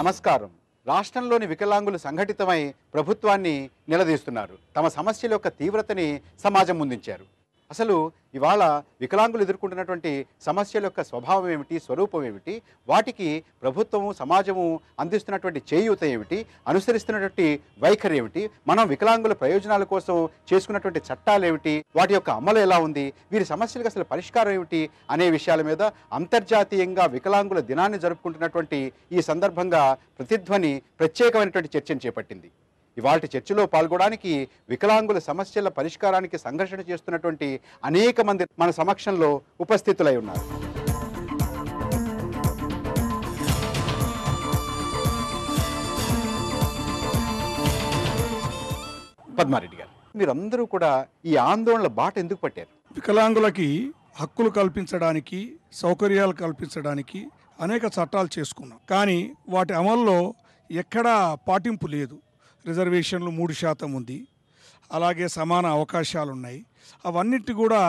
నమస్కారం. రాష్ట్రంలోని వికలాంగులు సంఘటితమై ప్రభుత్వాన్ని నిలదీస్తున్నారు. తమ సమస్యల యొక్క తీవ్రతని సమాజం ముందుంచారు. అసలు ఇవాళ వికలాంగులు ఎదుర్కొంటున్నటువంటి సమస్యల యొక్క స్వభావం ఏమిటి, స్వరూపం ఏమిటి, వాటికి ప్రభుత్వము సమాజము అందిస్తున్నటువంటి చేయూత ఏమిటి, అనుసరిస్తున్నటువంటి వైఖరి ఏమిటి, మనం వికలాంగుల ప్రయోజనాల కోసం చేసుకున్నటువంటి చట్టాలు ఏమిటి, వాటి యొక్క అమలు ఎలా ఉంది, వీరి సమస్యలకు అసలు పరిష్కారం ఏమిటి అనే విషయాల మీద అంతర్జాతీయంగా వికలాంగుల దినాన్ని జరుపుకుంటున్నటువంటి ఈ సందర్భంగా ప్రతిధ్వని ప్రత్యేకమైనటువంటి చర్చను చేపట్టింది. ఇవాల్టి చర్చలో పాల్గొనడానికి వికలాంగుల సమస్యల పరిష్కారానికి సంఘర్షణ చేస్తున్నటువంటి అనేక మంది మన సమక్షంలో ఉపస్థితులై ఉన్నారు. పద్మారెడ్డి గారు, మీరందరూ కూడా ఈ ఆందోళనల బాట ఎందుకు పట్టారు? వికలాంగులకి హక్కులు కల్పించడానికి, సౌకర్యాలు కల్పించడానికి అనేక చట్టాలు చేసుకున్నాం. కానీ వాటి అమల్లో ఎక్కడా పాటింపు లేదు. రిజర్వేషన్లు 3% ఉంది, అలాగే సమాన అవకాశాలు ఉన్నాయి. అవన్నిటి కూడా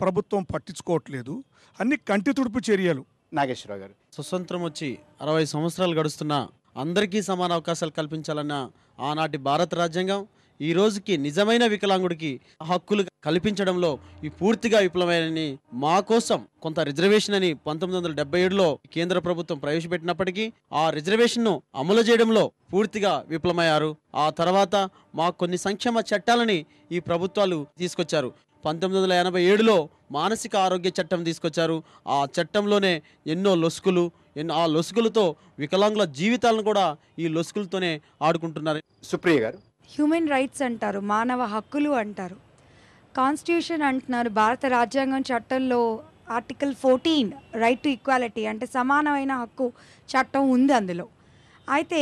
ప్రభుత్వం పట్టించుకోవట్లేదు. అన్ని కంటి తుడుపు చర్యలు. నాగేశ్వరరావు గారు, స్వతంత్రం వచ్చి 60 సంవత్సరాలు గడుస్తున్నా అందరికీ సమాన అవకాశాలు కల్పించాలన్న ఆనాటి భారత రాజ్యాంగం ఈ రోజుకి నిజమైన వికలాంగుడికి హక్కులు కల్పించడంలో ఈ పూర్తిగా విప్లవమని, మా కోసం కొంత రిజర్వేషన్ అని 1977లో కేంద్ర ప్రభుత్వం ప్రవేశపెట్టినప్పటికీ ఆ రిజర్వేషన్ను అమలు చేయడంలో పూర్తిగా విఫలమయ్యారు. ఆ తర్వాత మా కొన్ని సంక్షేమ చట్టాలని ఈ ప్రభుత్వాలు తీసుకొచ్చారు. 1987లో మానసిక ఆరోగ్య చట్టం తీసుకొచ్చారు. ఆ చట్టంలోనే ఎన్నో లొసుగులు, ఆ లొసుగులతో వికలాంగుల జీవితాలను కూడా ఈ లొసుగులతోనే ఆడుకుంటున్నారు. సుప్రియ గారు, హ్యూమన్ రైట్స్ అంటారు, మానవ హక్కులు అంటారు, కాన్స్టిట్యూషన్ అంటున్నారు. భారత రాజ్యాంగం చట్టంలో ఆర్టికల్ 14 రైట్ టు ఈక్వాలిటీ అంటే సమానమైన హక్కు చట్టం ఉంది అందులో. అయితే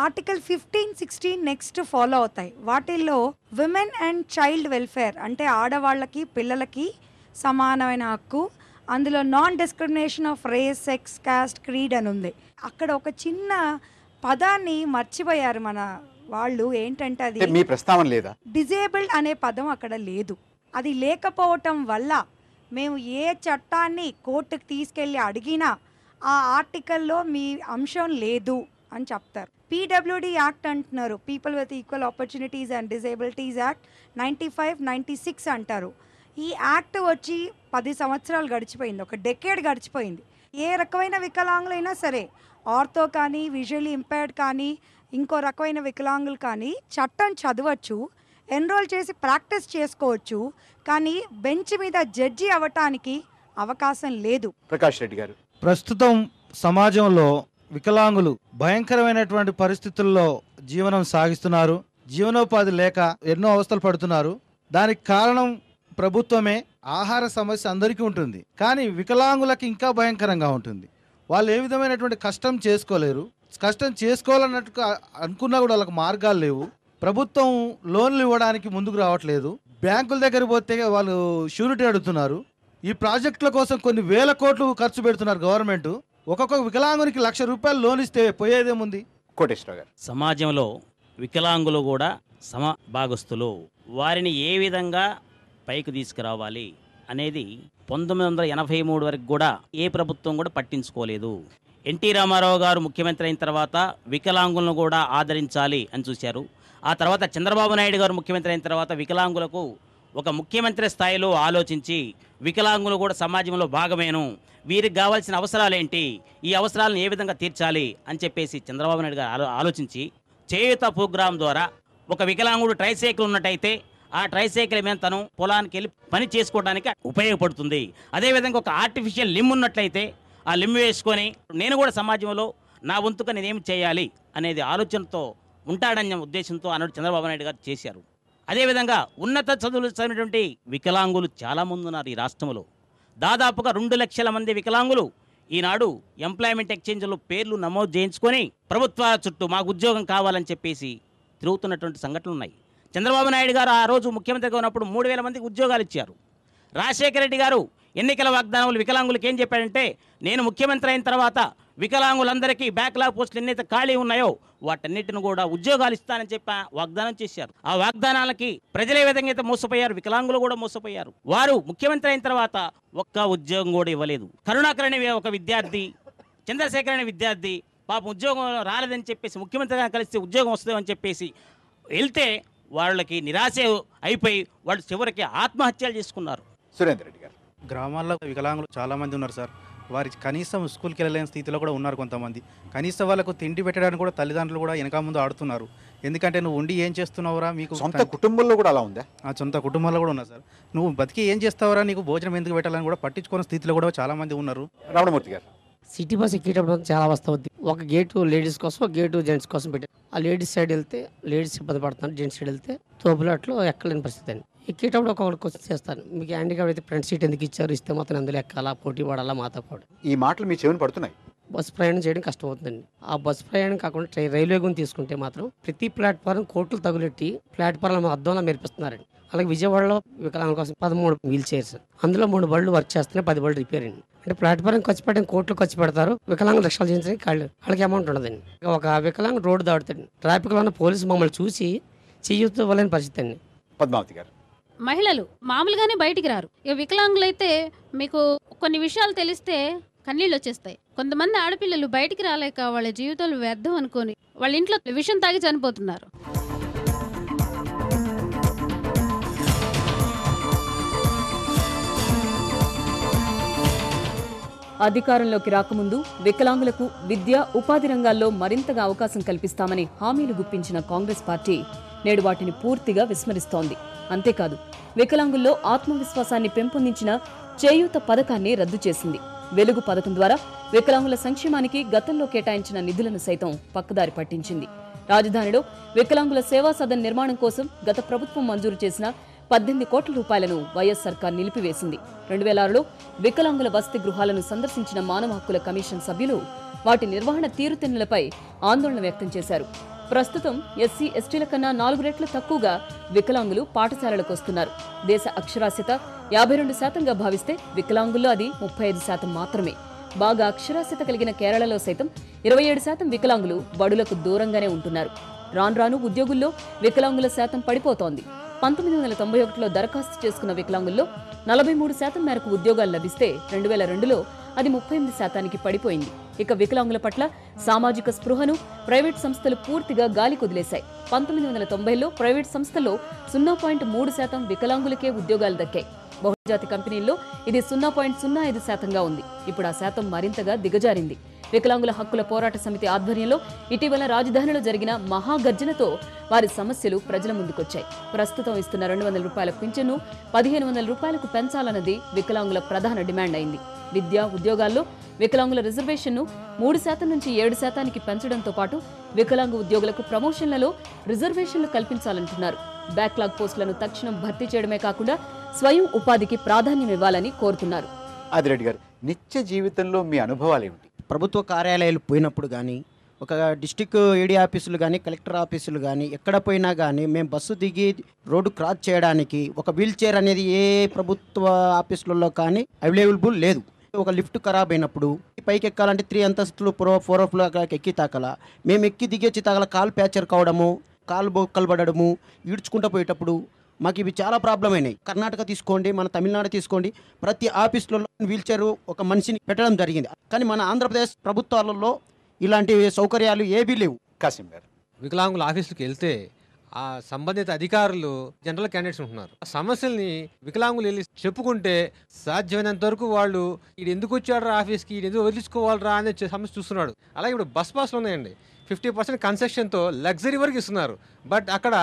ఆర్టికల్ 15, 16 నెక్స్ట్ ఫాలో అవుతాయి. వాటిల్లో విమెన్ అండ్ చైల్డ్ వెల్ఫేర్ అంటే ఆడవాళ్ళకి పిల్లలకి సమానమైన హక్కు, అందులో non discrimination of race, sex, caste, creed అని ఉంది. అక్కడ ఒక చిన్న పదాన్ని మర్చిపోయారు మన వాళ్ళు. ఏంటంటే అది మీ ప్రస్తావన లేదా? డిజేబుల్డ్ అనే పదం అక్కడ లేదు. అది లేకపోవటం వల్ల మేము ఏ చట్టాన్ని కోర్టుకు తీసుకెళ్ళి అడిగినా ఆ ఆర్టికల్లో మీ అంశం లేదు అని చెప్తారు. పీడబ్ల్యూడి యాక్ట్ అంటున్నారు, people with equal opportunities and disabilities act 95, 96 అంటారు. ఈ యాక్ట్ వచ్చి 10 సంవత్సరాలు గడిచిపోయింది, ఒక డెకేడ్ గడిచిపోయింది. ఏ రకమైన వికలాంగులైనా సరే, ఆర్థో కానీ, విజువల్లీ ఇంపైర్డ్ కానీ, ఇంకో రకమైన వికలాంగులు కానీ చట్టం చదవచ్చు, ఎన్రోల్ చేసి ప్రాక్టీస్ చేసుకోవచ్చు. కానీ బెంచ్ మీద జడ్జి అవ్వటానికి అవకాశం లేదు. ప్రకాష్ రెడ్డి గారు, ప్రస్తుతం సమాజంలో వికలాంగులు భయంకరమైనటువంటి పరిస్థితుల్లో జీవనం సాగిస్తున్నారు. జీవనోపాధి లేక ఎన్నో అవస్థలు పడుతున్నారు. దానికి కారణం ప్రభుత్వమే. ఆహార సమస్య అందరికీ ఉంటుంది, కానీ వికలాంగులకి ఇంకా భయంకరంగా ఉంటుంది. వాళ్ళు ఏ విధమైనటువంటి కష్టం చేసుకోలేరు. కష్టం చేసుకోవాలన్నట్టు అనుకున్నా కూడా వాళ్ళకి మార్గాలు లేవు. ప్రభుత్వం లోన్లు ఇవ్వడానికి ముందుకు రావట్లేదు. బ్యాంకుల దగ్గర పోతే వాళ్ళు షూరిటీ అడుగుతున్నారు. ఈ ప్రాజెక్టుల కోసం కొన్ని వేల కోట్లు ఖర్చు పెడుతున్నారు గవర్నమెంట్. ఒక్కొక్క వికలాంగునికి ₹1,00,000 లోన్ ఇస్తే పోయేదేముంది? కోటేశ్వరరావు గారు, సమాజంలో వికలాంగులు కూడా సమభాగస్తులు. వారిని ఏ విధంగా పైకి తీసుకురావాలి అనేది 1983 వరకు కూడా ఏ ప్రభుత్వం కూడా పట్టించుకోలేదు. ఎన్టీ రామారావు గారు ముఖ్యమంత్రి అయిన తర్వాత వికలాంగులను కూడా ఆదరించాలి అని చూశారు. ఆ తర్వాత చంద్రబాబు నాయుడు గారు ముఖ్యమంత్రి అయిన తర్వాత వికలాంగులకు ఒక ముఖ్యమంత్రి స్థాయిలో ఆలోచించి వికలాంగులు కూడా సమాజంలో భాగమేను, వీరికి కావాల్సిన అవసరాలు ఏంటి, ఈ అవసరాలను ఏ విధంగా తీర్చాలి అని చెప్పేసి చంద్రబాబు నాయుడు గారు ఆలోచించి చేయూత ప్రోగ్రాం ద్వారా ఒక వికలాంగుడు ట్రైసైకిల్ ఉన్నట్టయితే ఆ ట్రైసైకిల్ మీద తను పొలానికి వెళ్ళి పని చేసుకోవడానికి ఉపయోగపడుతుంది. అదేవిధంగా ఒక ఆర్టిఫిషియల్ లిమ్ ఉన్నట్లయితే ఆ లిమ్ వేసుకొని నేను కూడా సమాజంలో నా వంతుగా నేనేం చేయాలి అనేది ఆలోచనతో ఉంటాడన్న ఉద్దేశంతో ఆనాడు చంద్రబాబు నాయుడు గారు చేశారు. అదేవిధంగా ఉన్నత చదువులు చదివినటువంటి వికలాంగులు చాలామంది ఉన్నారు ఈ రాష్ట్రంలో. దాదాపుగా 2 లక్షల మంది వికలాంగులు ఈనాడు ఎంప్లాయ్మెంట్ ఎక్స్చేంజ్లో పేర్లు నమోదు చేయించుకొని ప్రభుత్వాల చుట్టూ మాకు ఉద్యోగం కావాలని చెప్పేసి తిరుగుతున్నటువంటి సంఘటనలు ఉన్నాయి. చంద్రబాబు నాయుడు గారు ఆ రోజు ముఖ్యమంత్రిగా ఉన్నప్పుడు 3,000 మందికి ఉద్యోగాలు ఇచ్చారు. రాజశేఖర రెడ్డి గారు ఎన్నికల వాగ్దానాలు వికలాంగులకు ఏం చెప్పాడంటే, నేను ముఖ్యమంత్రి అయిన తర్వాత వికలాంగులందరికీ బ్యాక్లాగ్ పోస్టులు ఎన్నైతే ఖాళీ ఉన్నాయో వాటన్నిటిని కూడా ఉద్యోగాలు ఇస్తానని చెప్పి వాగ్దానం చేశారు. ఆ వాగ్దానాలకి ప్రజలు ఏ విధంగా అయితే మోసపోయారు, వికలాంగులు కూడా మోసపోయారు. వారు ముఖ్యమంత్రి అయిన తర్వాత ఒక్క ఉద్యోగం కూడా ఇవ్వలేదు. కరుణాకర్ అనే ఒక విద్యార్థి, చంద్రశేఖర్ అనే విద్యార్థి పాపం ఉద్యోగం రాలేదని చెప్పేసి ముఖ్యమంత్రిగా కలిసి ఉద్యోగం వస్తుందని చెప్పేసి వెళ్తే వాళ్ళకి నిరాశ అయిపోయి వాళ్ళు చివరికి ఆత్మహత్యలు చేసుకున్నారు. సురేందర్ రెడ్డి గారు. గ్రామాల్లో వికలాంగులు చాలామంది ఉన్నారు సార్. వారి కనీసం స్కూల్కి వెళ్ళలేని స్థితిలో కూడా ఉన్నారు కొంతమంది. కనీసం వాళ్ళకు తిండి పెట్టడానికి కూడా తల్లిదండ్రులు కూడా వెనక ముందు ఆడుతున్నారు. ఎందుకంటే నువ్వు ఉండి ఏం చేస్తున్నావురా, మీకు సొంత కుటుంబంలో కూడా అలా ఉందా? ఆ సొంత కుటుంబాల్లో కూడా ఉన్నారు సార్. నువ్వు బతికి ఏం చేస్తావురా, నీకు భోజనం ఎందుకు పెట్టాలని కూడా పట్టించుకునే స్థితిలో కూడా చాలామంది ఉన్నారు. రమణమూర్తి గారు. సిటీ బస్ ఎక్కేటప్పుడు చాలా అవస్థ అవుద్ది. ఒక గేటు లేడీస్ కోసం, ఒక గేటు జెంట్స్ కోసం పెట్టారు. ఆ లేడీస్ సైడ్ వెళ్తే లేడీస్ ఇబ్బంది పడుతున్నారు, జెంట్స్ సైడ్ వెళ్తే తోపులాట్లో ఎక్కలేని పరిస్థితి అండి. ఎక్కేటప్పుడు ఒక్కొక్కటి క్వశ్చన్ చేస్తాను, మీకు హ్యాండిక్యాప్ అయితే ఫ్రంట్ సీట్ ఎందుకు ఇచ్చారు, ఇస్తే మాత్రం అందులో ఎక్కాలా, పోటీ పడాలా, మాతో కూడా. ఈ మాటలు మీ చెవిని పడుతున్నాయి. బస్సు ప్రయాణం చేయడం కష్టం అవుతుందండి. ఆ బస్సు ప్రయాణం కాకుండా రైల్వే గురించి తీసుకుంటే మాత్రం ప్రతి ప్లాట్ఫారం కోట్లు తగులెట్టి ప్లాట్ఫారం అద్దంలో మెరిపిస్తున్నారండి. అలాగే విజయవాడలో వికలాంగుల కోసం 13 వీల్ చైర్స్, అందులో 3 బళ్ళు వర్క్ చేస్తున్నాయి, 10 బళ్ళు రిపేర్ అండి. అంటే ప్లాట్ఫారం ఖర్చు పెట్టడానికి కోట్లు ఖర్చు పెడతారు, వికలాంగులు రిక్షాలు చేయించడానికి వాళ్ళకి అమౌంట్ ఉండదండి. ఒక వికలాంగులు రోడ్డు దాడుతాడు, ట్రాఫిక్లో ఉన్న పోలీసు మమ్మల్ని చూసి చెయ్యొద్దు ఇవ్వలేని పరిస్థితి అండి. పద్మావతి గారు. మహిళలు మామూలుగానే బయటికి రారు. ఇక వికలాంగులైతే మీకు కొన్ని విషయాలు తెలిస్తే కన్నీళ్ళు వచ్చేస్తాయి. కొంతమంది ఆడపిల్లలు బయటికి రాలేక వాళ్ళ జీవితాలు వ్యర్థం అనుకొని వాళ్ళ ఇంట్లో విషం తాగి చనిపోతున్నారు. అధికారంలోకి రాకముందు వికలాంగులకు విద్య, ఉపాధి రంగాల్లో మరింతగా అవకాశం కల్పిస్తామని హామీలు గుప్పించిన కాంగ్రెస్ పార్టీ నేడు వాటిని పూర్తిగా విస్మరిస్తోంది. అంతేకాదు, వికలాంగుల్లో ఆత్మవిశ్వాసాన్ని పెంపొందించిన చేయూత పథకాన్ని రద్దు చేసింది. వెలుగు పథకం ద్వారా వికలాంగుల సంక్షేమానికి గతంలో కేటాయించిన నిధులను సైతం పక్కదారి పట్టించింది. రాజధానిలో వికలాంగుల సేవా సదన్ నిర్మాణం కోసం గత ప్రభుత్వం మంజూరు చేసిన 18 కోట్ల రూపాయలను వైఎస్ సర్కార్ నిలిపివేసింది. 2006లో వికలాంగుల వసతి గృహాలను సందర్శించిన మానవ హక్కుల కమిషన్ సభ్యులు వాటి నిర్వహణ తీరుతెన్నులపై ఆందోళన వ్యక్తం చేశారు. ప్రస్తుతం ఎస్సీ, ఎస్టీల కన్నా 4 రెట్లు తక్కువగా వికలాంగులు పాఠశాలలకు వస్తున్నారు. దేశ అక్షరాస్యత 52% భావిస్తే వికలాంగుల్లో అది 35% మాత్రమే. బాగా అక్షరాస్యత కలిగిన కేరళలో సైతం 27% వికలాంగులు బడులకు దూరంగానే ఉంటున్నారు. రాను ఉద్యోగుల్లో వికలాంగుల శాతం పడిపోతోంది. 1991లో దరఖాస్తు చేసుకున్న వికలాంగుల్లో 43% మేరకు ఉద్యోగాలు లభిస్తే 2002లో అది 38%కి పడిపోయింది. ఇక వికలాంగుల పట్ల సామాజిక స్పృహను ప్రైవేట్ సంస్థలు పూర్తిగా గాలి కుదిలేశాయి. 1990లో ప్రైవేట్ సంస్థల్లో 0.3% వికలాంగులకే ఉద్యోగాలు దక్కాయి. బహుళజాతి కంపెనీల్లో ఇది 0.05%గా ఉంది. ఇప్పుడు ఆ శాతం మరింతగా దిగజారింది. వికలాంగుల హక్కుల పోరాట సమితి ఆధ్వర్యంలో ఇటీవల రాజధానిలో జరిగిన మహాగర్జనతో వారి సమస్యలు ప్రజల ముందుకొచ్చాయి. ప్రస్తుతం ఇస్తున్న 200 రూపాయల పింఛను 1500 రూపాయలకు పెంచాలన్నది వికలాంగుల ప్రధాన డిమాండ్ అయింది. విద్య, ఉద్యోగాల్లో వికలాంగుల రిజర్వేషన్ను 3% నుంచి 7%కి పెంచడంతో పాటు వికలాంగ ఉద్యోగులకు ప్రమోషన్లలో రిజర్వేషన్లు కల్పించాలంటున్నారు. బ్యాక్లాగ్ పోస్టులను తక్షణం భర్తీ చేయడమే కాకుండా స్వయం ఉపాధికి ప్రాధాన్యం ఇవ్వాలని కోరుతున్నారు. ఆదిరెడ్డి గారు, నిత్య జీవితంలో మీ అనుభవాలు ఏమిటి? ప్రభుత్వ కార్యాలయాలు పోయినప్పుడు కానీ, ఒక డిస్టిక్ ఏడీ ఆఫీసులు కానీ, కలెక్టర్ ఆఫీసులు కానీ, ఎక్కడ పోయినా కానీ మేము బస్సు దిగి రోడ్డు క్రాస్ చేయడానికి ఒక వీల్ చైర్ అనేది ఏ ప్రభుత్వ ఆఫీసులలో కానీ అవైలబుల్ లేదు. ఒక లిఫ్ట్ ఖరాబ్ అయినప్పుడు పైకి ఎక్కాలంటే 3 అంతస్తులు 4 ఫ్లోర్ ఎక్కి తాకల, మేము ఎక్కి దిగొచ్చి తాగల కాలు ప్యాచర్ కావడము, కాలు బొక్కలు పడడము, ఈడ్చుకుంటూ పోయేటప్పుడు మాకు ఇవి చాలా ప్రాబ్లం అయినాయి. కర్ణాటక తీసుకోండి, మన తమిళనాడు తీసుకోండి, ప్రతి ఆఫీసులలో వీల్ చైర్ ఒక మనిషిని పెట్టడం జరిగింది. కానీ మన ఆంధ్రప్రదేశ్ ప్రభుత్వాలలో ఇలాంటి సౌకర్యాలు ఏవీ లేవు. కాసిం గారు. వికలాంగుల ఆఫీసులకు వెళ్తే ఆ సంబంధిత అధికారులు జనరల్ క్యాండిడేట్స్ ఉంటున్నారు. ఆ సమస్యల్ని వికలాంగులు వెళ్ళి చెప్పుకుంటే సాధ్యమైనంత వరకు వాళ్ళు ఇది ఎందుకు వచ్చాడు ఆఫీస్కి, ఇది ఎందుకు వదిలించుకోవాలరా అనే సమస్య చూస్తున్నాడు. అలాగే ఇప్పుడు బస్ పాస్లు ఉన్నాయండి, 50% కన్సెషన్తో లగ్జరీ వరకు ఇస్తున్నారు. బట్ అక్కడ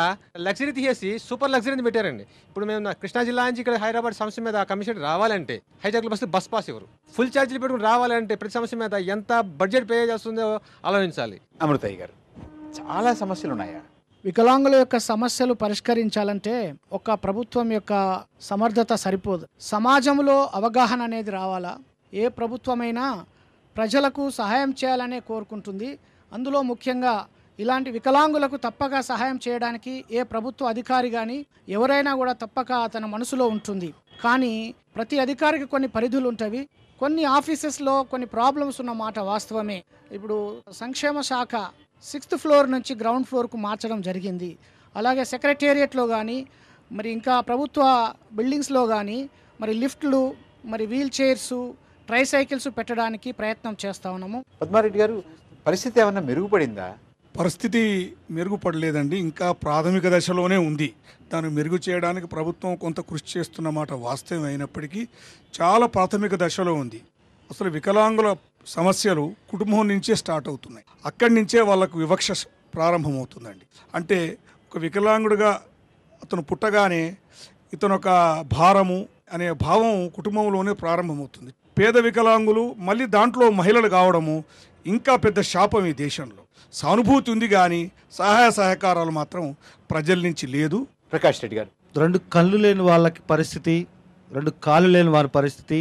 లగ్జరీ తీసేసి సూపర్ లగ్జరీని పెట్టారండి. ఇప్పుడు మేము కృష్ణా జిల్లా నుంచి ఇక్కడ హైదరాబాద్ సమస్య మీద కమిషన్ రావాలంటే హైజాక్ బస్సు బస్ పాస్ ఎవరు ఫుల్ ఛార్జీలు పెట్టుకుని రావాలంటే ప్రతి సమస్య మీద ఎంత బడ్జెట్ పే చేస్తుందో ఆలోచించాలి. అమృతయ్య గారు, చాలా సమస్యలు ఉన్నాయా? వికలాంగుల యొక్క సమస్యలు పరిష్కరించాలంటే ఒక ప్రభుత్వం యొక్క సమర్థత సరిపోదు. సమాజంలో అవగాహన అనేది రావాలా. ఏ ప్రభుత్వమైనా ప్రజలకు సహాయం చేయాలనే కోరుకుంటుంది. అందులో ముఖ్యంగా ఇలాంటి వికలాంగులకు తప్పక సహాయం చేయడానికి ఏ ప్రభుత్వ అధికారి కానీ ఎవరైనా కూడా తప్పక అతని మనసులో ఉంటుంది. కానీ ప్రతి అధికారికి కొన్ని పరిధులు ఉంటాయి. కొన్ని ఆఫీసెస్లో కొన్ని ప్రాబ్లమ్స్ ఉన్న మాట వాస్తవమే. ఇప్పుడు సంక్షేమ శాఖ 6th ఫ్లోర్ నుంచి గ్రౌండ్ ఫ్లోర్కు మార్చడం జరిగింది. అలాగే సెక్రటేరియట్లో కానీ మరి ఇంకా ప్రభుత్వ బిల్డింగ్స్లో కానీ మరి లిఫ్ట్లు, మరి వీల్ చైర్స్, ట్రైసైకిల్స్ పెట్టడానికి ప్రయత్నం చేస్తూ ఉన్నాము. పద్మారెడ్డి గారు, పరిస్థితి ఏమన్నా మెరుగుపడిందా? పరిస్థితి మెరుగుపడలేదండి, ఇంకా ప్రాథమిక దశలోనే ఉంది. దాన్ని మెరుగు చేయడానికి ప్రభుత్వం కొంత కృషి చేస్తున్నమాట వాస్తవం అయినప్పటికీ చాలా ప్రాథమిక దశలో ఉంది. అసలు వికలాంగుల సమస్యలు కుటుంబం నుంచే స్టార్ట్ అవుతున్నాయి. అక్కడి నుంచే వాళ్ళకు వివక్ష ప్రారంభమవుతుందండి. అంటే ఒక వికలాంగుడిగా అతను పుట్టగానే ఇతను ఒక భారము అనే భావం కుటుంబంలోనే ప్రారంభమవుతుంది. పేద వికలాంగులు మళ్ళీ దాంట్లో మహిళలు కావడము ఇంకా పెద్ద శాపం ఈ దేశంలో. సానుభూతి ఉంది కానీ సహాయ సహకారాలు మాత్రం ప్రజల నుంచి లేదు. ప్రకాష్ రెడ్డి గారు, 2 కళ్ళు లేని వాళ్ళకి పరిస్థితి, 2 కాళ్ళు లేని వారి పరిస్థితి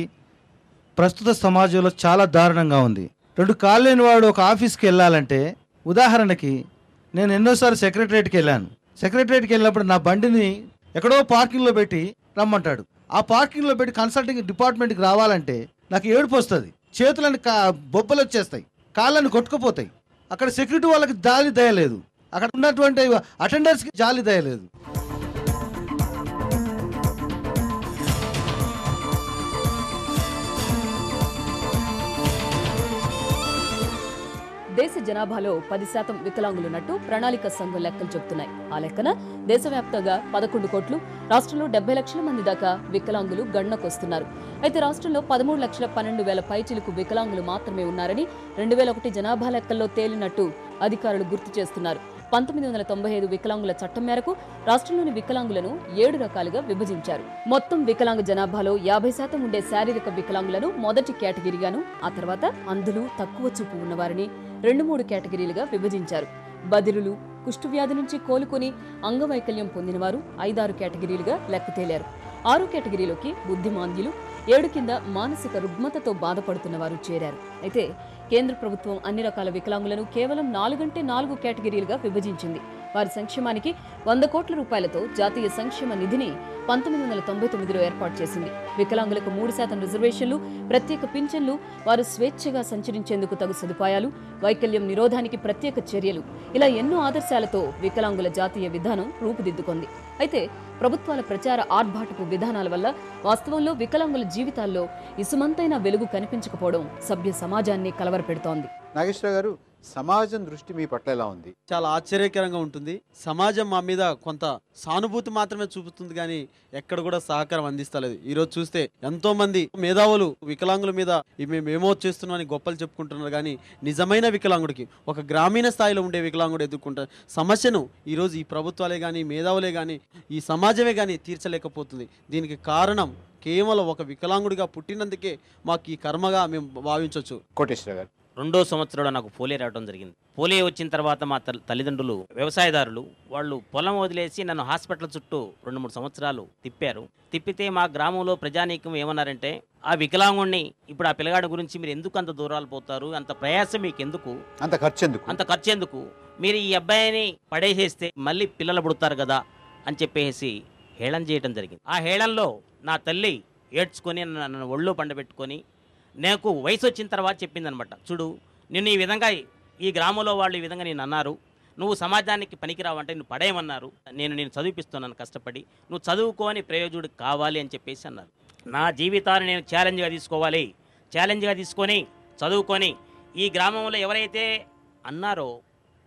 ప్రస్తుత సమాజంలో చాలా దారుణంగా ఉంది. 2 కాళ్ళు లేని వాడు ఒక ఆఫీస్కి వెళ్ళాలంటే, ఉదాహరణకి నేను ఎన్నోసార్లు సెక్రటరేట్కి వెళ్ళాను. సెక్రటరేట్కి వెళ్ళినప్పుడు నా బండిని ఎక్కడో పార్కింగ్లో పెట్టి రమ్మంటాడు. ఆ పార్కింగ్లో పెట్టి కన్సల్టింగ్ డిపార్ట్మెంట్కి రావాలంటే నాకు ఏడుపు వస్తుంది. చేతులని బొబ్బలు వచ్చేస్తాయి, కాళ్ళని కొట్టుకుపోతాయి. అక్కడ సెక్యూరిటీ వాళ్ళకి జాలి దయలేదు, అక్కడ ఉన్నటువంటి అటెండర్స్కి జాలి దయలేదు. దేశ జనాభాలో 10% వికలాంగులున్నట్టు ప్రణాళిక సంఘం లెక్కలు చెబుతున్నాయి. ఆ లెక్కన దేశవ్యాప్తంగా 11 కోట్లు, రాష్ట్రంలో 70 లక్షల మంది దాకా వికలాంగులు గణనకొస్తున్నారు. అయితే రాష్ట్రంలో 13,12,000 పైచిలకు వికలాంగులు మాత్రమే ఉన్నారని 2001 జనాభా లెక్కల్లో తేలినట్టు అధికారులు గుర్తు చేస్తున్నారు. 1995 వికలాంగుల చట్టం మేరకు రాష్ట్రంలోని వికలాంగులను 7 రకాలుగా విభజించారు. మొత్తం వికలాంగ జనాభాలో 50% ఉండే శారీరక వికలాంగులను మొదటి కేటగిరీగాను, ఆ తర్వాత అంధులు, తక్కువ చూపు ఉన్నవారిని 2-3 కేటగిరీలుగా విభజించారు. బదిరులు, కుష్ఠవ్యాధి నుంచి కోలుకొని అంగవైకల్యం పొందినవారు 5-6 కేటగిరీలుగా లెక్క తేలారు. 6 కేటగిరీలోకి బుద్ధిమాంద్యులు, 7 కింద మానసిక రుగ్మతతో బాధపడుతున్న వారు చేరారు. అయితే కేంద్ర ప్రభుత్వం అన్ని రకాల వికలాంగులను కేవలం 4 కేటగిరీలుగా విభజించింది. వారి సంక్షేమానికి 100 కోట్ల రూపాయలతో జాతీయ సంక్షేమ నిధిని 1999లో ఏర్పాటు చేసింది. వికలాంగులకు 3% రిజర్వేషన్లు, ప్రత్యేక పింఛన్లు, వారు స్వేచ్ఛగా సంచరించేందుకు తగు సదుపాయాలు, వైకల్యం నిరోధానికి ప్రత్యేక చర్యలు, ఇలా ఎన్నో ఆదర్శాలతో వికలాంగుల జాతీయ విధానం రూపుదిద్దుకుంది. అయితే ప్రభుత్వాల ప్రచార ఆర్భాటపు విధానాల వల్ల వాస్తవంలో వికలాంగుల జీవితాల్లో ఇసుమంతైన వెలుగు కనిపించకపోవడం సభ్య సమాజాన్ని కలవరపెడుతోంది. నాగేశ్వరరావు గారు, సమాజం దృష్టి మీ పట్ల ఎలా ఉంది? చాలా ఆశ్చర్యకరంగా ఉంటుంది. సమాజం మా మీద కొంత సానుభూతి మాత్రమే చూపుతుంది కానీ ఎక్కడ కూడా సహకారం అందిస్తలేదు. ఈరోజు చూస్తే ఎంతో మంది మేధావులు వికలాంగుల మీద మేమేమో చేస్తున్నామని గొప్పలు చెప్పుకుంటున్నారు కానీ నిజమైన వికలాంగుడికి, ఒక గ్రామీణ స్థాయిలో ఉండే వికలాంగుడు ఎదుర్కొంటున్న సమస్యను ఈరోజు ఈ ప్రభుత్వాలే కానీ, మేధావులే కానీ, ఈ సమాజమే కానీ తీర్చలేకపోతుంది. దీనికి కారణం కేవలం ఒక వికలాంగుడిగా పుట్టినందుకే మాకు ఈ కర్మగా మేము భావించవచ్చు. కోటేశ్వర గారు, 2వ సంవత్సరంలో నాకు పోలియో రావడం జరిగింది. పోలియో వచ్చిన తర్వాత మా తల్లిదండ్రులు వ్యవసాయదారులు, వాళ్ళు పొలం వదిలేసి నన్ను హాస్పిటల్ చుట్టూ 2-3 సంవత్సరాలు తిప్పారు. తిప్పితే మా గ్రామంలో ప్రజానీకం ఏమన్నారంటే, ఆ వికలాంగుణ్ణి ఇప్పుడు ఆ పిల్లగాడి గురించి మీరు ఎందుకు అంత దూరాలు పోతారు, అంత ప్రయాసం మీకు ఎందుకు, అంత ఖర్చు ఎందుకు, మీరు ఈ అబ్బాయిని పడేసేస్తే మళ్ళీ పిల్లలు పుడతారు కదా అని చెప్పేసి హేళన చేయడం జరిగింది. ఆ హేళనలో నా తల్లి ఏడ్చుకొని నన్ను ఒళ్ళో పండబెట్టుకొని నాకు వయసు వచ్చిన తర్వాత చెప్పిందనమాట, చూడు నిన్ను ఈ విధంగా ఈ గ్రామంలో వాళ్ళు ఈ విధంగా నేను అన్నారు, నువ్వు సమాజానికి పనికిరావంటే నువ్వు పడేయమన్నారు, నేను చదివిపిస్తున్నాను కష్టపడి, నువ్వు చదువుకోని ప్రయోజకుడు కావాలి అని చెప్పేసి అన్నారు. నా జీవితాన్ని నేను ఛాలెంజ్గా తీసుకోవాలి, ఛాలెంజ్గా తీసుకొని చదువుకొని ఈ గ్రామంలో ఎవరైతే అన్నారో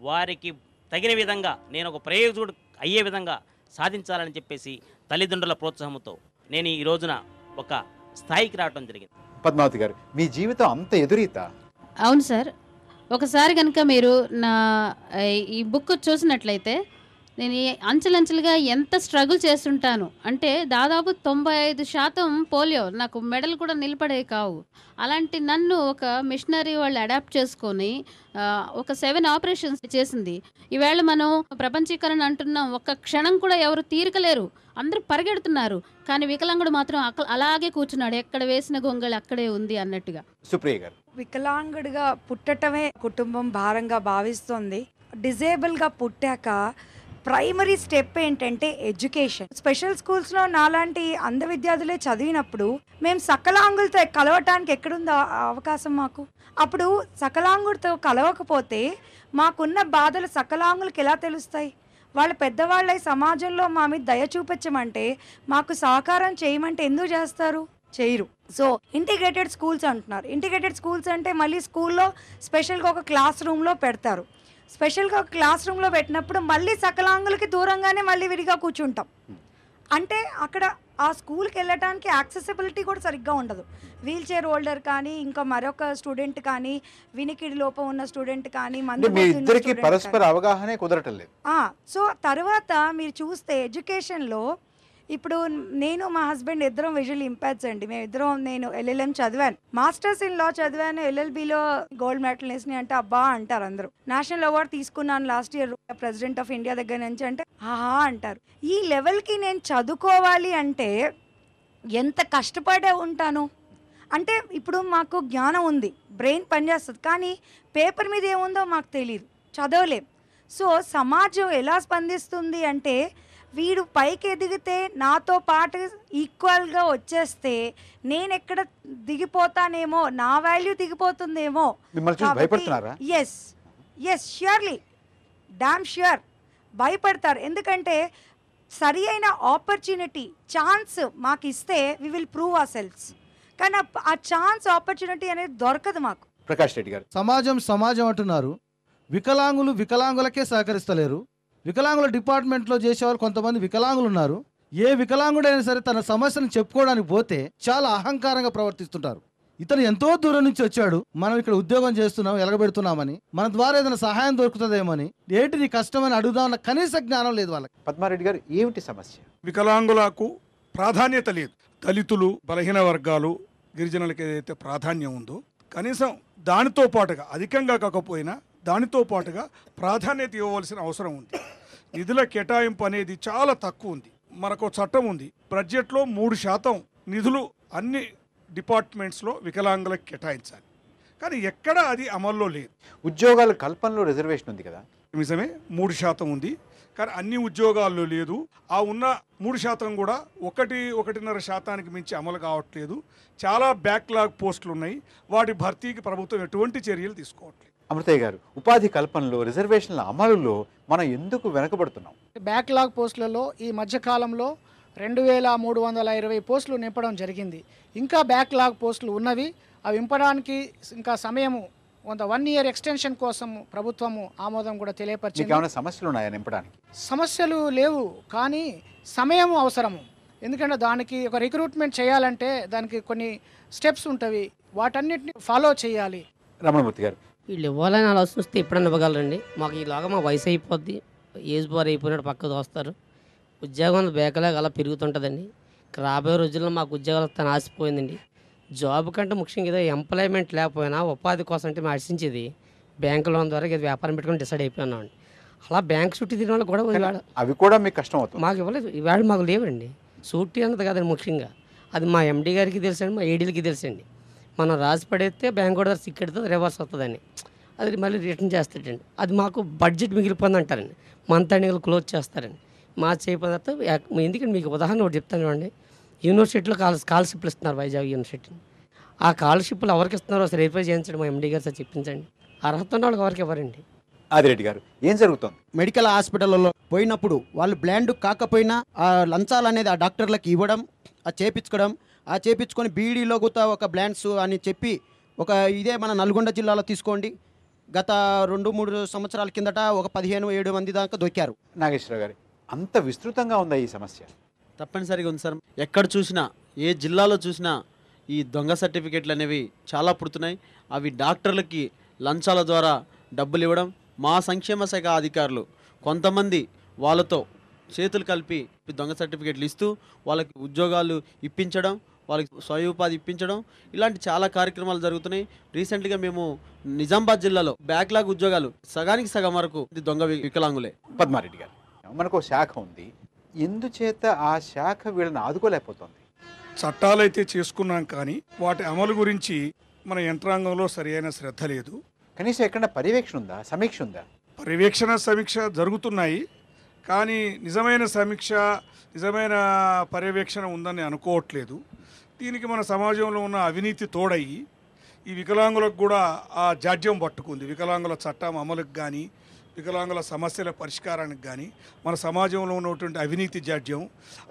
వారికి తగిన విధంగా నేను ఒక ప్రయోజకుడు అయ్యే విధంగా సాధించాలని చెప్పేసి తల్లిదండ్రుల ప్రోత్సాహంతో నేను ఈ రోజున ఒక స్థాయికి రావడం జరిగింది. పద్మావతి గారు, మీ జీవితం అంత ఎదురీత? అవును సార్. ఒకసారి కనుక మీరు నా ఈ బుక్ చూసినట్లయితే నేను ఈ అంచెలంచెలుగా ఎంత స్ట్రగుల్ చేస్తుంటాను అంటే దాదాపు 95% పోలియో, నాకు మెడల్ కూడా నిలబడే కావు. అలాంటి నన్ను ఒక మిషనరీ వాళ్ళు అడాప్ట్ చేసుకొని ఒక 7 ఆపరేషన్స్ చేసింది. ఈవేళ మనం ప్రపంచీకరణ అంటున్నాం, ఒక్క క్షణం కూడా ఎవరు తీరికలేరు, అందరూ పరిగెడుతున్నారు. కానీ వికలాంగుడు మాత్రం అలాగే కూర్చున్నాడు, ఎక్కడ వేసిన గొంగళి అక్కడే ఉంది అన్నట్టుగా. సుప్రియ గారు, వికలాంగుడిగా పుట్టటమే కుటుంబం భారంగా భావిస్తుంది. డిజేబుల్గా పుట్టాక ప్రైమరీ స్టెప్ ఏంటంటే ఎడ్యుకేషన్. స్పెషల్ స్కూల్స్లో నాలాంటి అంధ విద్యార్థులే చదివినప్పుడు మేము సకలాంగులతో కలవటానికి ఎక్కడుంది అవకాశం మాకు? అప్పుడు సకలాంగుడితో కలవకపోతే మాకున్న బాధలు సకలాంగులకి ఎలా తెలుస్తాయి? వాళ్ళు పెద్దవాళ్ళై సమాజంలో మా మీద దయ చూపించమంటే, మాకు సహకారం చేయమంటే ఎందుకు చేస్తారు? చేయరు. సో ఇంటిగ్రేటెడ్ స్కూల్స్ అంటున్నారు. ఇంటిగ్రేటెడ్ స్కూల్స్ అంటే మళ్ళీ స్కూల్లో స్పెషల్గా ఒక క్లాస్ రూమ్లో పెడతారు. స్పెషల్గా ఒక క్లాస్ రూమ్లో పెట్టినప్పుడు మళ్ళీ సకలాంగులకి దూరంగానే మళ్ళీ విడిగా కూర్చుంటాం. అంటే అక్కడ ఆ స్కూల్కి వెళ్ళటానికి యాక్సెసిబిలిటీ కూడా సరిగ్గా ఉండదు. వీల్ చైర్ హోల్డర్ కానీ, ఇంకా మరొక స్టూడెంట్ కానీ, వినికిడి లోపం ఉన్న స్టూడెంట్ కానీ, పరస్పర అవగాహనే కుదరటం లేదు. సో తర్వాత మీరు చూస్తే ఎడ్యుకేషన్లో ఇప్పుడు నేను మా హస్బెండ్ ఇద్దరం విజువల్ ఇంపాక్ట్స్ అండి. నేను LLM చదివాను, మాస్టర్స్ ఇన్ లా చదివాను, LLBలో గోల్డ్ మెడల్ వేసినాయి అంటే అబ్బా అంటారు అందరూ. నేషనల్ అవార్డు తీసుకున్నాను last year president of India దగ్గర నుంచి అంటే ఆహా అంటారు. ఈ లెవెల్కి నేను చదువుకోవాలి అంటే ఎంత కష్టపడే ఉంటాను అంటే, ఇప్పుడు మాకు జ్ఞానం ఉంది, బ్రెయిన్ పనిచేస్తుంది, కానీ పేపర్ మీద ఏముందో మాకు తెలియదు, చదవలేం. సో సమాజం ఎలా స్పందిస్తుంది అంటే, వీడు పైకి ఎదిగితే నాతో పాటు ఈక్వల్గా వచ్చేస్తే నేను ఎక్కడ దిగిపోతానేమో, నా వాల్యూ దిగిపోతుందేమో. ఎస్ ష్యూర్లీ, డామ్ ష్యూర్ భయపడతారు. ఎందుకంటే సరి అయిన ఆపర్చునిటీ, ఛాన్స్ మాకు ఇస్తే we will prove ourselves. కానీ ఆ ఛాన్స్, ఆపర్చునిటీ అనేది దొరకదు మాకు. ప్రకాష్ రెడ్డి గారు, సమాజం అంటున్నారు, వికలాంగులు వికలాంగులకే సహకరిస్తలేరు. వికలాంగుల డిపార్ట్మెంట్లో చేసేవారు కొంతమంది వికలాంగులు ఉన్నారు. ఏ వికలాంగుడైనా సరే తన సమస్యను చెప్పుకోవడానికి పోతే చాలా అహంకారంగా ప్రవర్తిస్తుంటారు. ఇతను ఎంతో దూరం నుంచి వచ్చాడు, మనం ఇక్కడ ఉద్యోగం చేస్తున్నాం, ఎలగబెడుతున్నామని, మన ద్వారా ఏదైనా సహాయం దొరుకుతుందేమని, ఏంటి నీ కష్టమని అడుగుదామన్న కనీస జ్ఞానం లేదు వాళ్ళకి. పద్మారెడ్డి గారు, ఏమిటి సమస్య? వికలాంగులకు ప్రాధాన్యత లేదు. దళితులు, బలహీన వర్గాలు, గిరిజనులకి ఏదైతే ప్రాధాన్యం ఉందో కనీసం దానితో పాటుగా, అధికంగా కాకపోయినా దానితో పాటుగా ప్రాధాన్యత ఇవ్వవలసిన అవసరం ఉంది. నిధుల కేటాయింపు అనేది చాలా తక్కువ ఉంది. మనకు చట్టం ఉంది, బడ్జెట్లో 3% నిధులు అన్ని డిపార్ట్మెంట్స్లో వికలాంగులకు కేటాయించాలి. కానీ ఎక్కడ అది అమల్లో లేదు. ఉద్యోగాల కల్పనలో రిజర్వేషన్ ఉంది కదా, నిజమే 3% ఉంది, కానీ అన్ని ఉద్యోగాల్లో లేదు. ఆ ఉన్న 3% కూడా 1-1.5% మించి అమలు కావట్లేదు. చాలా బ్యాక్లాగ్ పోస్టులు ఉన్నాయి, వాటి భర్తీకి ప్రభుత్వం ఎటువంటి చర్యలు తీసుకోవట్లేదు. అమృతయ్య గారు, ఉపాధి కల్పనలో, రిజర్వేషన్ల అమలులో మనం ఎందుకు వెనకబడుతున్నాం? బ్యాక్లాగ్ పోస్టులలో ఈ మధ్యకాలంలో 2320 పోస్టులు నింపడం జరిగింది. ఇంకా బ్యాక్లాగ్ పోస్టులు ఉన్నవి, అవి నింపడానికి ఇంకా సమయము 1 ఇయర్ ఎక్స్టెన్షన్ కోసం ప్రభుత్వము ఆమోదం కూడా తెలియపరిచింది. సమస్యలు ఉన్నాయా నింపడానికి? సమస్యలు లేవు, కానీ సమయం అవసరము. ఎందుకంటే దానికి ఒక రిక్రూట్మెంట్ చేయాలంటే దానికి కొన్ని స్టెప్స్ ఉంటవి, వాటన్నిటిని ఫాలో చేయాలి. రమణమూర్తి గారు, వీళ్ళు ఇవ్వాలని ఆలోచన వస్తే ఎప్పుడన్నా ఇవ్వగలరండి. మాకు ఈలాగా మా వయసు అయిపోద్ది, ఏజ్ బార్ అయిపోయినట్టు పక్కకు వస్తారు. ఉద్యోగం బేకలాగా అలా పెరుగుతుంటుందండి. రాబోయే రోజుల్లో మాకు ఉద్యోగాలు తను ఆసిపోయిందండి. జాబ్ కంటే ముఖ్యంగా ఏదో ఎంప్లాయ్మెంట్ లేకపోయినా ఉపాధి కోసం అంటే మేము ఆశించేది బ్యాంకు లోన్ ద్వారా ఏదో వ్యాపారం పెట్టుకొని డిసైడ్ అయిపోయినామండి. అలా బ్యాంక్ చుట్టూ తిరిగిన వాళ్ళు కూడా ఇవాళ అవి కూడా మీకు కష్టం అవుతుంది. మాకు ఇవ్వలేదు, ఇవాళ మాకు లేవండి. సూటీ అన్నది కాదండి ముఖ్యంగా, అది మా ఎండీ గారికి తెలుసండి, మా ఏడీలకి తెలుసండి. మనం రాసి పడేస్తే బ్యాంక్ కూడా సిక్కెడితే రివర్స్ అవుతుందని, అది మళ్ళీ రిటర్న్ చేస్తాడండి. అది మాకు బడ్జెట్ మిగిలిపోయింది అంటారండి, మంత్ ఎండింగ్లో క్లోజ్ చేస్తారండి. మార్చి అయిపోయిన తర్వాత ఎందుకంటే మీకు ఉదాహరణ ఒకటి చెప్తాను చూడండి. యూనివర్సిటీలో స్కాలర్షిప్లు ఇస్తున్నారు, వైజాగ్ యూనివర్సిటీ. ఆ స్కాలర్షిప్లు ఎవరికి ఇస్తున్నారో అసలు వెరిఫై చేయించండి, మా ఎండీ గారు సార్ చెప్పించండి. అర్హత ఉన్న వాళ్ళకి ఎవరికి ఇవ్వరండి. ఆదిరెడ్డి గారు, ఏం జరుగుతుంది? మెడికల్ హాస్పిటల్లో పోయినప్పుడు వాళ్ళు బ్లాండ్ కాకపోయినా ఆ లంచాలు అనేది ఆ డాక్టర్లకు ఇవ్వడం, ఆ చేపించుకొని బీడీలో కూడా ఒక బ్లాండ్స్ అని చెప్పి, ఒక ఇదే మన నల్గొండ జిల్లాలో తీసుకోండి, గత 2-3 సంవత్సరాల కిందట ఒక 15-7 మంది దాకా దొక్కారు. నాగేశ్వరరావు గారు, అంత విస్తృతంగా ఉందా ఈ సమస్య? తప్పనిసరిగా ఉంది సార్. ఎక్కడ చూసినా, ఏ జిల్లాలో చూసినా ఈ దొంగ సర్టిఫికెట్లు అనేవి చాలా పుడుతున్నాయి. అవి డాక్టర్లకి లంచాల ద్వారా డబ్బులు ఇవ్వడం, మా సంక్షేమ శాఖ అధికారులు కొంతమంది వాళ్ళతో చేతులు కలిపి దొంగ సర్టిఫికెట్లు ఇస్తూ వాళ్ళకి ఉద్యోగాలు ఇప్పించడం, వాళ్ళకి స్వయం ఉపాధి ఇప్పించడం, ఇలాంటి చాలా కార్యక్రమాలు జరుగుతున్నాయి. రీసెంట్గా మేము నిజామాబాద్ జిల్లాలో బ్యాక్లాగ్ ఉద్యోగాలు సగానికి సగం వరకు దొంగ వికలాంగులే. పద్మారెడ్డి గారు, మనకు శాఖ ఉంది, ఎందుచేత ఆ శాఖ వీళ్ళని ఆదుకోలేకపోతుంది? చట్టాలైతే చేసుకున్నాం కానీ వాటి అమలు గురించి మన యంత్రాంగంలో సరైన శ్రద్ధ లేదు. కనీసం ఎక్కడ పర్యవేక్షణ ఉందా, సమీక్ష ఉందా? పర్యవేక్షణ సమీక్ష జరుగుతున్నాయి కానీ నిజమైన సమీక్ష, నిజమైన పర్యవేక్షణ ఉందని అనుకోవట్లేదు. దీనికి మన సమాజంలో ఉన్న అవినీతి తోడయి ఈ వికలాంగులకు కూడా ఆ జాడ్యం పట్టుకుంది. వికలాంగుల చట్టం అమలుకు కానీ, వికలాంగుల సమస్యల పరిష్కారానికి కానీ మన సమాజంలో ఉన్నటువంటి అవినీతి జాడ్యం,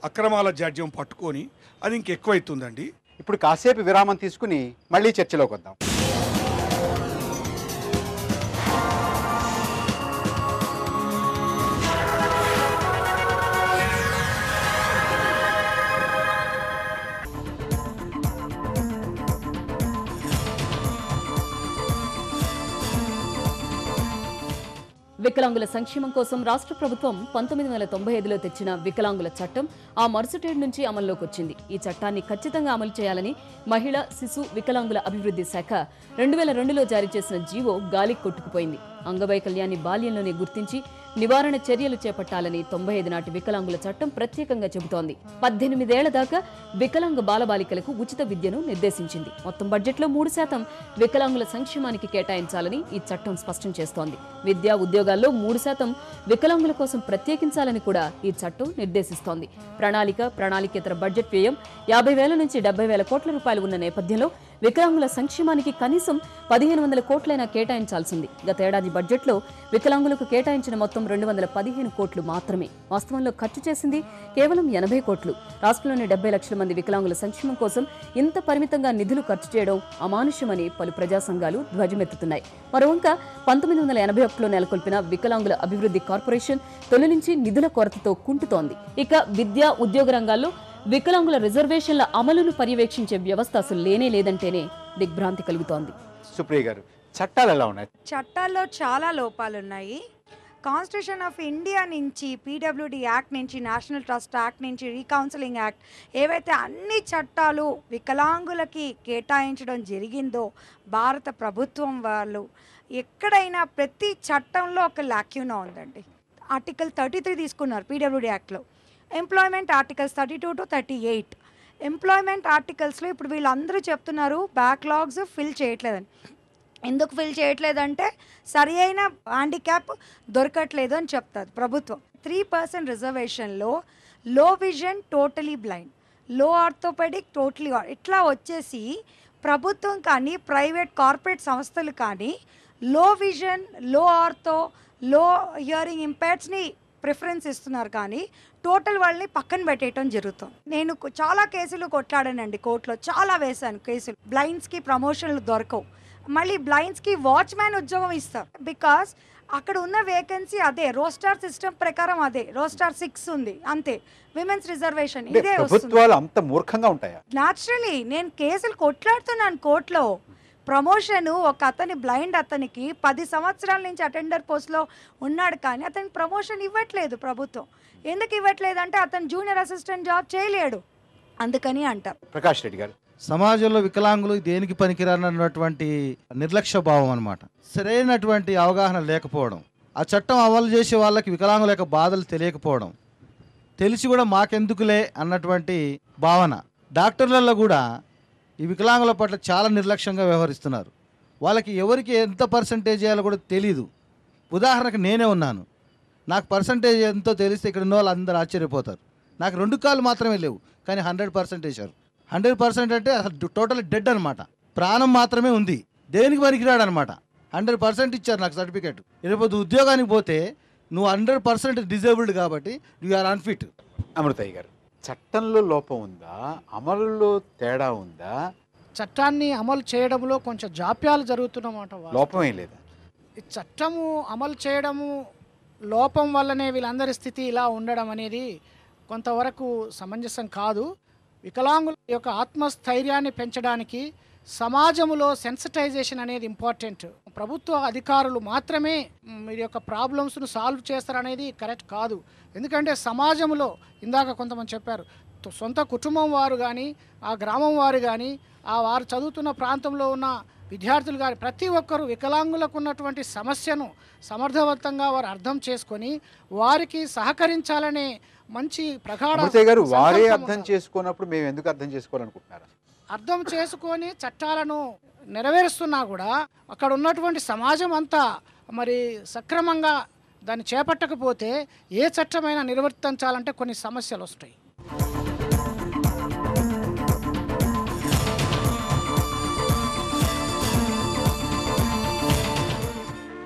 అక్రమాల జాడ్యం పట్టుకొని అది ఇంకెక్కువైతుందండి. ఇప్పుడు కాసేపు విరామం తీసుకుని మళ్ళీ చర్చలోకి వద్దాం. వికలాంగుల సంక్షేమం కోసం రాష్ట్ర ప్రభుత్వం 1995లో తెచ్చిన వికలాంగుల చట్టం ఆ మరుసటేడు నుంచి అమల్లోకి వచ్చింది. ఈ చట్టాన్ని ఖచ్చితంగా అమలు చేయాలని మహిళా, శిశు, వికలాంగుల అభివృద్ధి శాఖ 2002లో జారీ చేసిన జీవో గాలికి కొట్టుకుపోయింది. అంగవైకల్యాన్ని బాల్యంలోనే గుర్తించి నివారణ చర్యలు చేపట్టాలని 95 నాటి వికలాంగుల చట్టం ప్రత్యేకంగా చెబుతోంది. 18 ఏళ్ల దాకా వికలాంగ బాలబాలికలకు ఉచిత విద్యను నిర్దేశించింది. మొత్తం బడ్జెట్లో 3% వికలాంగుల సంక్షేమానికి కేటాయించాలని ఈ చట్టం స్పష్టం చేస్తోంది. విద్యా, ఉద్యోగాల్లో 3% వికలాంగుల కోసం ప్రత్యేకించాలని కూడా ఈ చట్టం నిర్దేశిస్తోంది. ప్రణాళికేతర బడ్జెట్ వ్యయం 50,000 నుంచి 70,000 కోట్ల రూపాయలు ఉన్న నేపథ్యంలో వికలాంగుల సంక్షేమానికి కనీసం 1,500 కోట్లైనా కేటాయించాల్సింది. గతేడాది బడ్జెట్లో వికలాంగులకు కేటాయించిన మొత్తం 215 కోట్లు మాత్రమే. వాస్తవంలో ఖర్చు చేసింది కేవలం 80 కోట్లు. రాష్ట్రంలోని 70 లక్షల మంది వికలాంగుల సంక్షేమం కోసం ఇంత పరిమితంగా నిధులు ఖర్చు చేయడం అమానుష్యమని పలు ప్రజా సంఘాలు ధ్వజమెత్తుతున్నాయి. మరోవంక 1981లో నెలకొల్పిన వికలాంగుల అభివృద్ధి కార్పొరేషన్ తొలి నుంచి నిధుల కొరతతో కుంటుతోంది. ఇక విద్యా, ఉద్యోగ రంగాల్లో వికలాంగుల రిజర్వేషన్ల అమలును పర్యవేక్షించే వ్యవస్థ అసలు లేనే లేదంటేనే దిగ్భ్రాంతి కలుగుతోంది. సుప్రియ గారు, చట్టాలు ఎలా ఉన్నాయి? చట్టాల్లో చాలా లోపాలున్నాయి. కాన్స్టిట్యూషన్ ఆఫ్ ఇండియా నుంచి, పీడబ్ల్యూడి యాక్ట్ నుంచి, నేషనల్ ట్రస్ట్ యాక్ట్ నుంచి, రీకౌన్సిలింగ్ యాక్ట్, ఏవైతే అన్ని చట్టాలు వికలాంగులకి కేటాయించడం జరిగిందో భారత ప్రభుత్వం వాళ్ళు, ఎక్కడైనా ప్రతి చట్టంలో ఒక లాక్యూనా ఉందండి. ఆర్టికల్ 33 తీసుకున్నారు పీడబ్ల్యూడి యాక్ట్లో. Employment articles 32 to 38. ఎంప్లాయ్మెంట్ ఆర్టికల్స్లో ఇప్పుడు వీళ్ళందరూ చెప్తున్నారు బ్యాక్లాగ్స్ ఫిల్ చేయట్లేదని. ఎందుకు ఫిల్ చేయట్లేదంటే సరి అయిన హ్యాండిక్యాప్ దొరకట్లేదు అని చెప్తారు ప్రభుత్వం. 3% రిజర్వేషన్లో లో విజన్, టోటలీ బ్లైండ్, లో ఆర్థోపెడిక్, టోటలీ ఇట్లా వచ్చేసి ప్రభుత్వం కానీ ప్రైవేట్ కార్పొరేట్ సంస్థలు కానీ లో విజన్, లో ఆర్థో, లో హియరింగ్ ఇంపైర్డ్స్ని ప్రిఫరెన్స్ ఇస్తున్నారు కానీ టోటల్ వాళ్ళని పక్కన పెట్టేయటం జరుగుతుంది. నేను చాలా కేసులు కొట్లాడానండి కోర్టులో, చాలా వేశాను కేసులు. బ్లైండ్స్కి ప్రమోషన్లు దొరకవు, మళ్ళీ బ్లైండ్స్కి వాచ్మ్యాన్ ఉద్యోగం ఇస్తారు. బికాస్ అక్కడ ఉన్న వేకెన్సీ అదే, రోస్టార్ సిస్టమ్ ప్రకారం అదే, రోస్టార్ 6 ఉంది అంతే. విమెన్స్ రిజర్వేషన్ ఇదే వస్తుంది. ప్రభుత్వాలు అంత మూర్ఖంగా ఉంటాయా? న్యాచురలీ నేను కేసులు కొట్లాడుతున్నాను కోర్టులో. ప్రమోషన్ ఒక అతని బ్లైండ్ అతనికి 10 సంవత్సరాల నుంచి అటెండర్ పోస్ట్లో ఉన్నాడు కానీ అతనికి ప్రమోషన్ ఇవ్వట్లేదు ప్రభుత్వం. ఎందుకు ఇవ్వట్లేదు అంటే అతను జూనియర్ అసిస్టెంట్ జాబ్ చేయలేడు, అందుకని అంటారు. ప్రకాష్ రెడ్డి గారు, సమాజంలో వికలాంగులు దేనికి పనికిరానన్నటువంటి నిర్లక్ష్య భావం అన్నమాట. సరైనటువంటి అవగాహన లేకపోవడం, ఆ చట్టం అమలు చేసే వాళ్ళకి వికలాంగుల యొక్క బాధలు తెలియకపోవడం, తెలిసి కూడా మాకెందుకులే అన్నటువంటి భావన. డాక్టర్లలో కూడా ఈ వికలాంగుల పట్ల చాలా నిర్లక్ష్యంగా వ్యవహరిస్తున్నారు. వాళ్ళకి ఎవరికి ఎంత పర్సంటేజ్ చేయాలో కూడా తెలీదు. ఉదాహరణకు నేనే ఉన్నాను, నాకు పర్సంటేజ్ ఎంతో తెలిస్తే ఇక్కడ ఉన్న వాళ్ళు అందరూ ఆశ్చర్యపోతారు. నాకు 2 కాళ్ళు మాత్రమే లేవు కానీ 100% వేశారు. 100% అంటే అసలు టోటల్ డెడ్ అనమాట, ప్రాణం మాత్రమే ఉంది, దేనికి పనికిరాడు అనమాట. 100% ఇచ్చారు నాకు సర్టిఫికేట్. రేపు ఉద్యోగానికి పోతే నువ్వు 100% డిజేబుల్డ్ కాబట్టి యు ఆర్ అన్ఫిట్. అమృతయ్య గారు, చట్టంలో లోపం ఉందా, అమలులో తేడా ఉందా? చట్టాన్ని అమలు చేయడంలో కొంచెం జాప్యాలు జరుగుతున్నమాట. లోపమే లేదా? ఈ చట్టము అమలు చేయడము లోపం వల్లనే వీళ్ళందరి స్థితి ఇలా ఉండడం అనేది కొంతవరకు సమంజసం కాదు. వికలాంగుల యొక్క ఆత్మస్థైర్యాన్ని పెంచడానికి సమాజంలో సెన్సిటైజేషన్ అనేది ఇంపార్టెంట్. ప్రభుత్వ అధికారులు మాత్రమే మీ యొక్క ప్రాబ్లమ్స్ను సాల్వ్ చేస్తారనేది కరెక్ట్ కాదు. ఎందుకంటే సమాజంలో ఇందాక కొంతమంది చెప్పారు, సొంత కుటుంబం వారు కానీ, ఆ గ్రామం వారు కానీ, ఆ వారు చదువుతున్న ప్రాంతంలో ఉన్న విద్యార్థులు కానీ ప్రతి ఒక్కరూ వికలాంగులకు ఉన్నటువంటి సమస్యను సమర్థవంతంగా వారు అర్థం చేసుకొని వారికి సహకరించాలనే మంచి ప్రగాఢ అమృతయ్య గారు వారే సంకల్పం అర్థం చేసుకున్నప్పుడు మేము ఎందుకు అర్థం చేసుకోవాలనుకుంటున్నారు? అర్థం చేసుకొని చట్టాలను నెరవేరుస్తున్నా కూడా అక్కడ ఉన్నటువంటి సమాజం అంతా మరి సక్రమంగా దాన్ని చేపట్టకపోతే ఏ చట్టమైనా నిర్వర్తించాలంటే కొన్ని సమస్యలు వస్తాయి.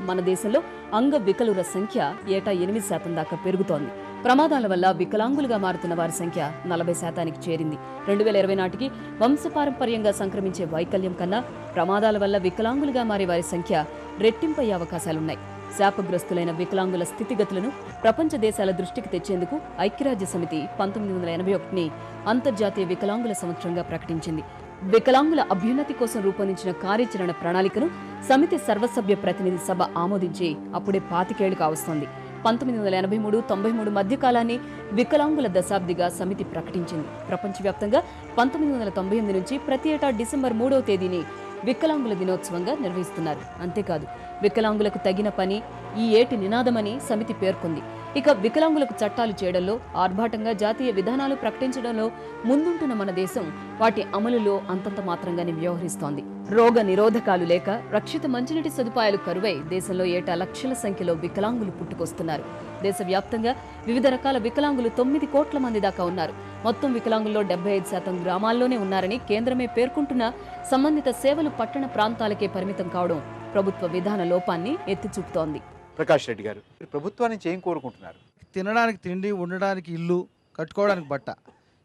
మన దేశంలో అంగవికలుర సంఖ్య ఏటా 8% దాకా పెరుగుతోంది. ప్రమాదాల వల్ల వికలాంగులుగా మారుతున్న వారి సంఖ్య 40% చేరింది. 2020 నాటికి వంశపారంపర్యంగా సంక్రమించే వైకల్యం కన్నా ప్రమాదాల వల్ల వికలాంగులుగా మారే వారి సంఖ్య రెట్టింపయ్యే అవకాశాలున్నాయి. శాపగ్రస్తులైన వికలాంగుల స్థితిగతులను ప్రపంచ దేశాల దృష్టికి తెచ్చేందుకు ఐక్యరాజ్య సమితి 1981ని అంతర్జాతీయ వికలాంగుల సంవత్సరంగా ప్రకటించింది. వికలాంగుల అభ్యున్నతి కోసం రూపొందించిన కార్యాచరణ ప్రణాళికను సమితి సర్వసభ్య ప్రతినిధి సభ ఆమోదించి అప్పుడే 25 ఏళ్లు కావస్తోంది. 1983-93 మధ్య కాలాన్ని వికలాంగుల దశాబ్దిగా సమితి ప్రకటించింది. ప్రపంచవ్యాప్తంగా 1998 నుంచి ప్రతి ఏటా డిసెంబర్ 3వ తేదీని వికలాంగుల దినోత్సవంగా నిర్వహిస్తున్నారు. అంతేకాదు వికలాంగులకు తగిన పని ఈ ఏటి నినాదమని సమితి పేర్కొంది. ఇక వికలాంగులకు చట్టాలు చేయడంలో, ఆర్భాటంగా జాతీయ విధానాలు ప్రకటించడంలో ముందుంటున్న మన దేశం వాటి అమలులో అంతంత మాత్రంగానే వ్యవహరిస్తోంది. రోగ నిరోధకాలు లేక రక్షిత మంచినీటి సదుపాయాలు కరువై దేశంలో ఏటా లక్షల సంఖ్యలో వికలాంగులు పుట్టుకొస్తున్నారు. దేశవ్యాప్తంగా వివిధ రకాల వికలాంగులు 9 కోట్ల మంది దాకా ఉన్నారు. మొత్తం వికలాంగుల్లో 75% గ్రామాల్లోనే ఉన్నారని కేంద్రమే పేర్కొంటున్న సంబంధిత సేవలు పట్టణ ప్రాంతాలకే పరిమితం కావడం ప్రభుత్వ విధాన లోపాన్ని ఎత్తిచూపుతోంది. ప్రకాష్ రెడ్డి గారు, ప్రభుత్వాన్ని నుంచి ఏం కోరుకుంటున్నారు? తినడానికి తిండి, ఉండడానికి ఇల్లు, కట్టుకోవడానికి బట్ట,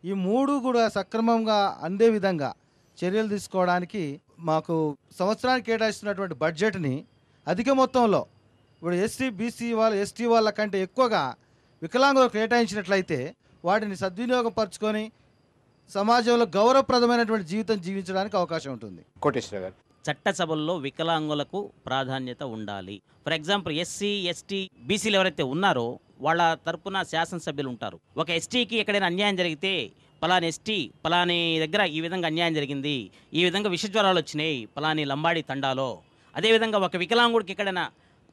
ఈ 3 కూడా సక్రమంగా అందే విధంగా చర్యలు తీసుకోవడానికి మాకు సంవత్సరానికి కేటాయిస్తున్నటువంటి బడ్జెట్ని అధిక మొత్తంలో ఇప్పుడు ఎస్సీ, బీసీ వాళ్ళు, ఎస్టీ వాళ్ళ కంటే ఎక్కువగా వికలాంగులకు కేటాయించినట్లయితే వాటిని సద్వినియోగపరచుకొని సమాజంలో గౌరవప్రదమైనటువంటి జీవితం జీవించడానికి అవకాశం ఉంటుంది. కోటేశ్వర గారు, చట్టసభల్లో వికలాంగులకు ప్రాధాన్యత ఉండాలి. ఫర్ ఎగ్జాంపుల్ ఎస్సీ, ఎస్టీ, బీసీలు ఎవరైతే ఉన్నారో వాళ్ళ తరపున శాసనసభ్యులు ఉంటారు. ఒక ఎస్టీకి ఎక్కడైనా అన్యాయం జరిగితే పలాని ఎస్టీ పలాని దగ్గర ఈ విధంగా అన్యాయం జరిగింది, ఈ విధంగా విషజ్వరాలు వచ్చినాయి పలాని లంబాడి తండాలో. అదేవిధంగా ఒక వికలాంగుడికి ఎక్కడైనా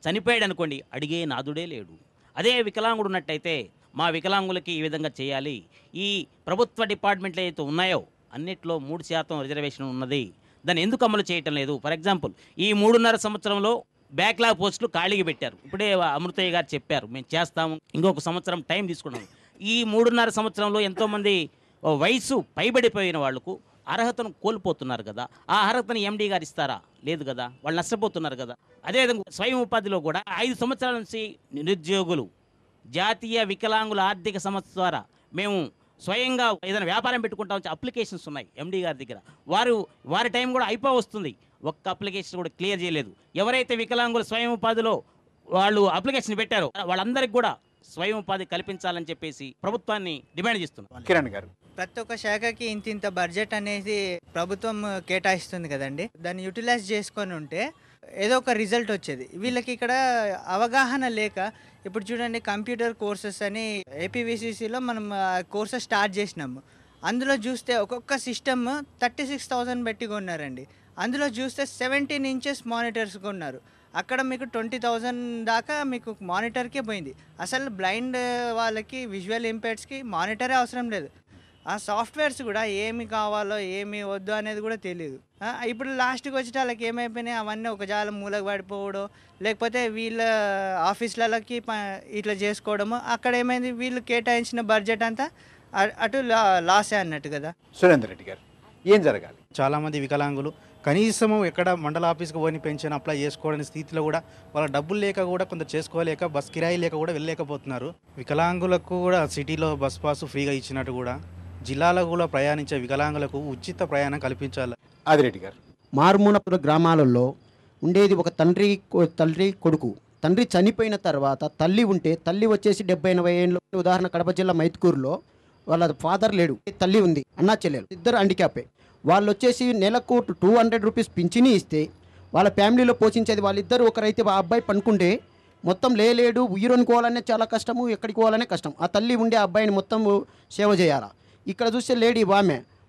చనిపోయాడు అనుకోండి, అడిగే నాదుడే లేడు. అదే వికలాంగుడు ఉన్నట్టయితే మా వికలాంగులకి ఈ విధంగా చేయాలి. ఈ ప్రభుత్వ డిపార్ట్మెంట్లు ఏదైతే ఉన్నాయో అన్నిట్లో 3% రిజర్వేషన్ ఉన్నది, దాన్ని ఎందుకు అమలు చేయటం లేదు? ఫర్ ఎగ్జాంపుల్ ఈ 3.5 సంవత్సరంలో బ్యాక్లాగ్ పోస్టులు ఖాళీగా పెట్టారు. ఇప్పుడే అమృతయ్య గారు చెప్పారు మేము చేస్తాము, ఇంకొక సంవత్సరం టైం తీసుకున్నాము. ఈ 3.5 సంవత్సరంలో ఎంతోమంది వయసు పైబడిపోయిన వాళ్లకు అర్హతను కోల్పోతున్నారు కదా. ఆ అర్హతను ఎండీ గారు ఇస్తారా? లేదు కదా, వాళ్ళు నష్టపోతున్నారు కదా. అదేవిధంగా స్వయం ఉపాధిలో కూడా 5 సంవత్సరాల నుంచి నిరుద్యోగులు జాతీయ వికలాంగుల ఆర్థిక సంస్థ ద్వారా మేము స్వయంగా ఏదైనా వ్యాపారం పెట్టుకుంటామని అప్లికేషన్స్ ఉన్నాయి ఎండీ గారి దగ్గర. వారి టైం కూడా వస్తుంది, ఒక్క అప్లికేషన్ కూడా క్లియర్ చేయలేదు. ఎవరైతే వికలాంగుల స్వయం ఉపాధిలో వాళ్ళు అప్లికేషన్ పెట్టారో వాళ్ళందరికీ కూడా స్వయం ఉపాధి కల్పించాలని చెప్పేసి ప్రభుత్వాన్ని డిమాండ్ చేస్తున్నారు. కిరణ్ గారు, ప్రతి ఒక్క శాఖకి ఇంత బడ్జెట్ అనేది ప్రభుత్వం కేటాయిస్తుంది కదండి, దాన్ని యూటిలైజ్ చేసుకొని ఉంటే ఏదో ఒక రిజల్ట్ వచ్చేది. వీళ్ళకి ఇక్కడ అవగాహన లేక ఇప్పుడు చూడండి కంప్యూటర్ కోర్సెస్ అని ఏపీవీసీసీలో మనం కోర్సెస్ స్టార్ట్ చేసినాము. అందులో చూస్తే ఒక్కొక్క సిస్టమ్ 36,000 పెట్టి కొన్నారండి. అందులో చూస్తే 17 ఇంచెస్ మానిటర్స్ కొన్నారు. అక్కడ మీకు 20,000 దాకా మీకు మానిటర్కే పోయింది. అసలు బ్లైండ్ వాళ్ళకి, విజువల్ ఇంపేర్డ్స్కి మానిటరే అవసరం లేదు. ఆ సాఫ్ట్వేర్స్ కూడా ఏమి కావాలో ఏమి వద్దు అనేది కూడా తెలియదు. ఇప్పుడు లాస్ట్కి వచ్చి వాళ్ళకి ఏమైపోయినాయి, అవన్నీ ఒక జాలం మూలకు పడిపోవడం, లేకపోతే వీళ్ళ ఆఫీసులకి ఇట్లా చేసుకోవడము. అక్కడ ఏమైంది, వీళ్ళు కేటాయించిన బడ్జెట్ అంతా అటు లాసే అన్నట్టు కదా. సురేందర్ రెడ్డి గారు, ఏం జరగాలి? చాలామంది వికలాంగులు కనీసం ఎక్కడ మండల ఆఫీస్కి పోయి పెన్షన్ అప్లై చేసుకోవడానికి స్థితిలో కూడా వాళ్ళ డబ్బులు లేక కూడా కొంత చేసుకోలేక, బస్ కిరాయి లేక కూడా వెళ్ళలేకపోతున్నారు. వికలాంగులకు కూడా సిటీలో బస్ పాసు ఫ్రీగా ఇచ్చినట్టు కూడా జిల్లాలో కూడా ప్రయాణించే వికలాంగులకు ఉచిత ప్రయాణం కల్పించాలి. ఆదిరెడ్డి గారు, మారుమూల గ్రామాలలో ఉండేది ఒక తల్లి కొడుకు. తండ్రి చనిపోయిన తర్వాత తల్లి ఉంటే, తల్లి వచ్చేసి 70-80 ఏళ్ళు. ఉదాహరణ కడప జిల్లా మైత్కూరులో వాళ్ళ ఫాదర్ లేడు, తల్లి ఉంది, అన్నా చెల్లెలు ఇద్దరు హ్యాండిక్యాపే. వాళ్ళు వచ్చేసి నెలకు 200 రూపీస్ పింఛని ఇస్తే వాళ్ళ ఫ్యామిలీలో పోషించేది వాళ్ళిద్దరు. ఒకరైతే ఆ అబ్బాయి పనుకుంటే మొత్తం లేలేడు, ఉయ్యూరుకోవాలనే చాలా కష్టము, ఎక్కడికి పోవాలనే కష్టం. ఆ తల్లి ఉండే అబ్బాయిని మొత్తం సేవ చేయాలా. ఇక్కడ చూస్తే లేడీ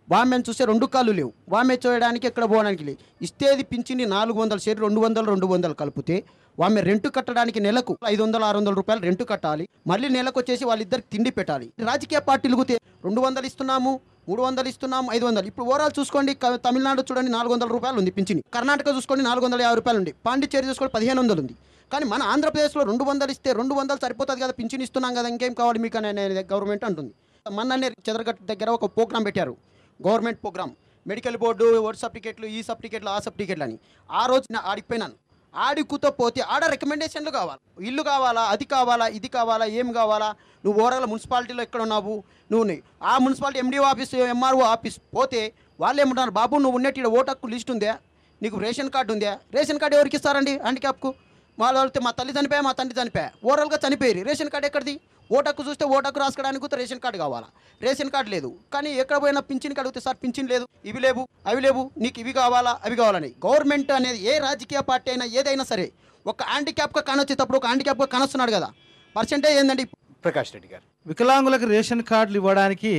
వామెను చూస్తే 2 కాళ్ళు లేవు, వామె చేయడానికి ఎక్కడ పోవడానికి లేదు. ఇస్తేది పింఛని 400 షేర్ 200 కలిపితే వామె రెంట్ కట్టడానికి నెలకు 500-600 రూపాయలు రెంట్ కట్టాలి. మళ్ళీ నెలకు వచ్చేసి వాళ్ళిద్దరికి తిండి పెట్టాలి. రాజకీయ పార్టీలు 200 ఇస్తున్నాము, 300 ఇస్తున్నాము, 500. ఇప్పుడు ఓవరాల్ చూసుకోండి, తమిళనాడు చూడండి 400 రూపాయలు ఉంది పింఛని, కర్ణాటక చూసుకోండి 450 రూపాయలు ఉంది, పాండిచ్చేరి చూసుకోండి 1500 ఉంది. కానీ మన ఆంధ్రప్రదేశ్లో 200 ఇస్తే 200 సరిపోతుంది కదా, పింఛన్ ఇస్తున్నాం కదా, ఇంకేం కావాలి మీకు అనే గవర్నమెంట్ అంటుంది. మొన్ననే చెదరగట్టు దగ్గర ఒక ప్రోగ్రామ్ పెట్టారు, government programme, medical board word సర్టిఫికేట్లు, ఈ సర్టిఫికేట్లు, ఆ సర్టిఫికేట్లు అని. ఆ రోజు ఆడిపోయినాను. ఆడికుతో పోతే ఆడ రికమెండేషన్లు కావాలి, ఇల్లు కావాలా, అది కావాలా, ఇది కావాలా, ఏం కావాలా, నువ్వు ఓవరాల్ మున్సిపాలిటీలో ఎక్కడ ఉన్నావు, నువ్వు ఆ municipality MDO office, MRO office పోతే వాళ్ళు ఏమంటున్నారు, బాబు నువ్వు ఉన్నట్టు ఓటు హక్కు లిస్ట్ ఉందా, నీకు రేషన్ కార్డు ఉందా, రేషన్ కార్డు ఎవరికి ఇస్తారండి హ్యాండిక్యాప్కు? వాళ్ళు వెళ్తే మా తల్లి చనిపోయా, మా తండ్రి చనిపోయా, ఓవరాల్గా చనిపోయారు, రేషన్ కార్డు ఎక్కడిది? ఓటక్కు చూస్తే ఓటక్కు రాసుకోవడానికి కూడా రేషన్ కార్డు కావాలా, రేషన్ కార్డు లేదు. కానీ ఎక్కడ పోయినా పింఛన్కి అడిగితే సార్ పింఛన్ లేదు, ఇవి లేవు, అవి లేవు, నీకు ఇవి కావాలా, అవి కావాలని. గవర్నమెంట్ అనేది ఏ రాజకీయ పార్టీ అయినా ఏదైనా సరే ఒక హ్యాండిక్యాప్గా కానొచ్చేటప్పుడు ఒక హ్యాండిక్యాప్గా కానొస్తున్నాడు కదా, పర్సెంటేజ్ ఏందండి? ప్రకాష్ రెడ్డి గారు, వికలాంగులకు రేషన్ కార్డులు ఇవ్వడానికి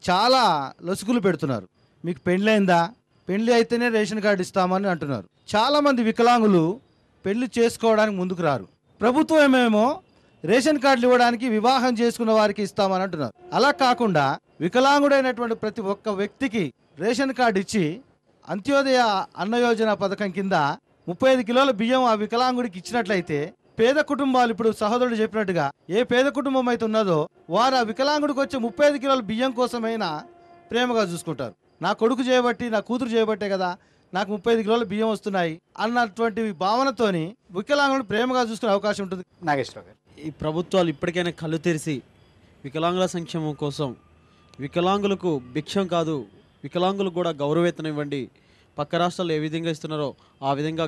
చాలా లొసుగులు పెడుతున్నారు. మీకు పెళ్ళైందా, పెళ్లి అయితేనే రేషన్ కార్డు ఇస్తామని అంటున్నారు. చాలామంది వికలాంగులు పెళ్లి చేసుకోవడానికి ముందుకు రారు. ప్రభుత్వం ఏమేమో రేషన్ కార్డులు ఇవ్వడానికి వివాహం చేసుకున్న వారికి ఇస్తామని అంటున్నారు. అలా కాకుండా వికలాంగుడైనటువంటి ప్రతి ఒక్క వ్యక్తికి రేషన్ కార్డు ఇచ్చి అంత్యోదయ అన్న యోజన పథకం కింద 35 కిలోల బియ్యం ఆ వికలాంగుడికి ఇచ్చినట్లయితే పేద కుటుంబాలు, ఇప్పుడు సహోదరుడు చెప్పినట్టుగా ఏ పేద కుటుంబం అయితే ఉన్నదో వారు ఆ వికలాంగుడికి వచ్చే 35 కిలోల బియ్యం కోసమైనా ప్రేమగా చూసుకుంటారు. నా కొడుకు చేయబట్టి, నా కూతురు చేయబట్టే కదా నాకు 35 కిలోల బియ్యం వస్తున్నాయి అన్నటువంటి భావనతోని వికలాంగులను ప్రేమగా చూసుకునే అవకాశం ఉంటుంది. నాగేశ్వరరావు గారు, ఈ ప్రభుత్వాలు ఇప్పటికైనా కళ్ళు తెరిచి వికలాంగుల సంక్షేమం కోసం, వికలాంగులకు భిక్షం కాదు, వికలాంగులకు కూడా గౌరవవేతనం ఇవ్వండి. పక్క రాష్ట్రాల్లో ఏ విధంగా ఇస్తున్నారో ఆ విధంగా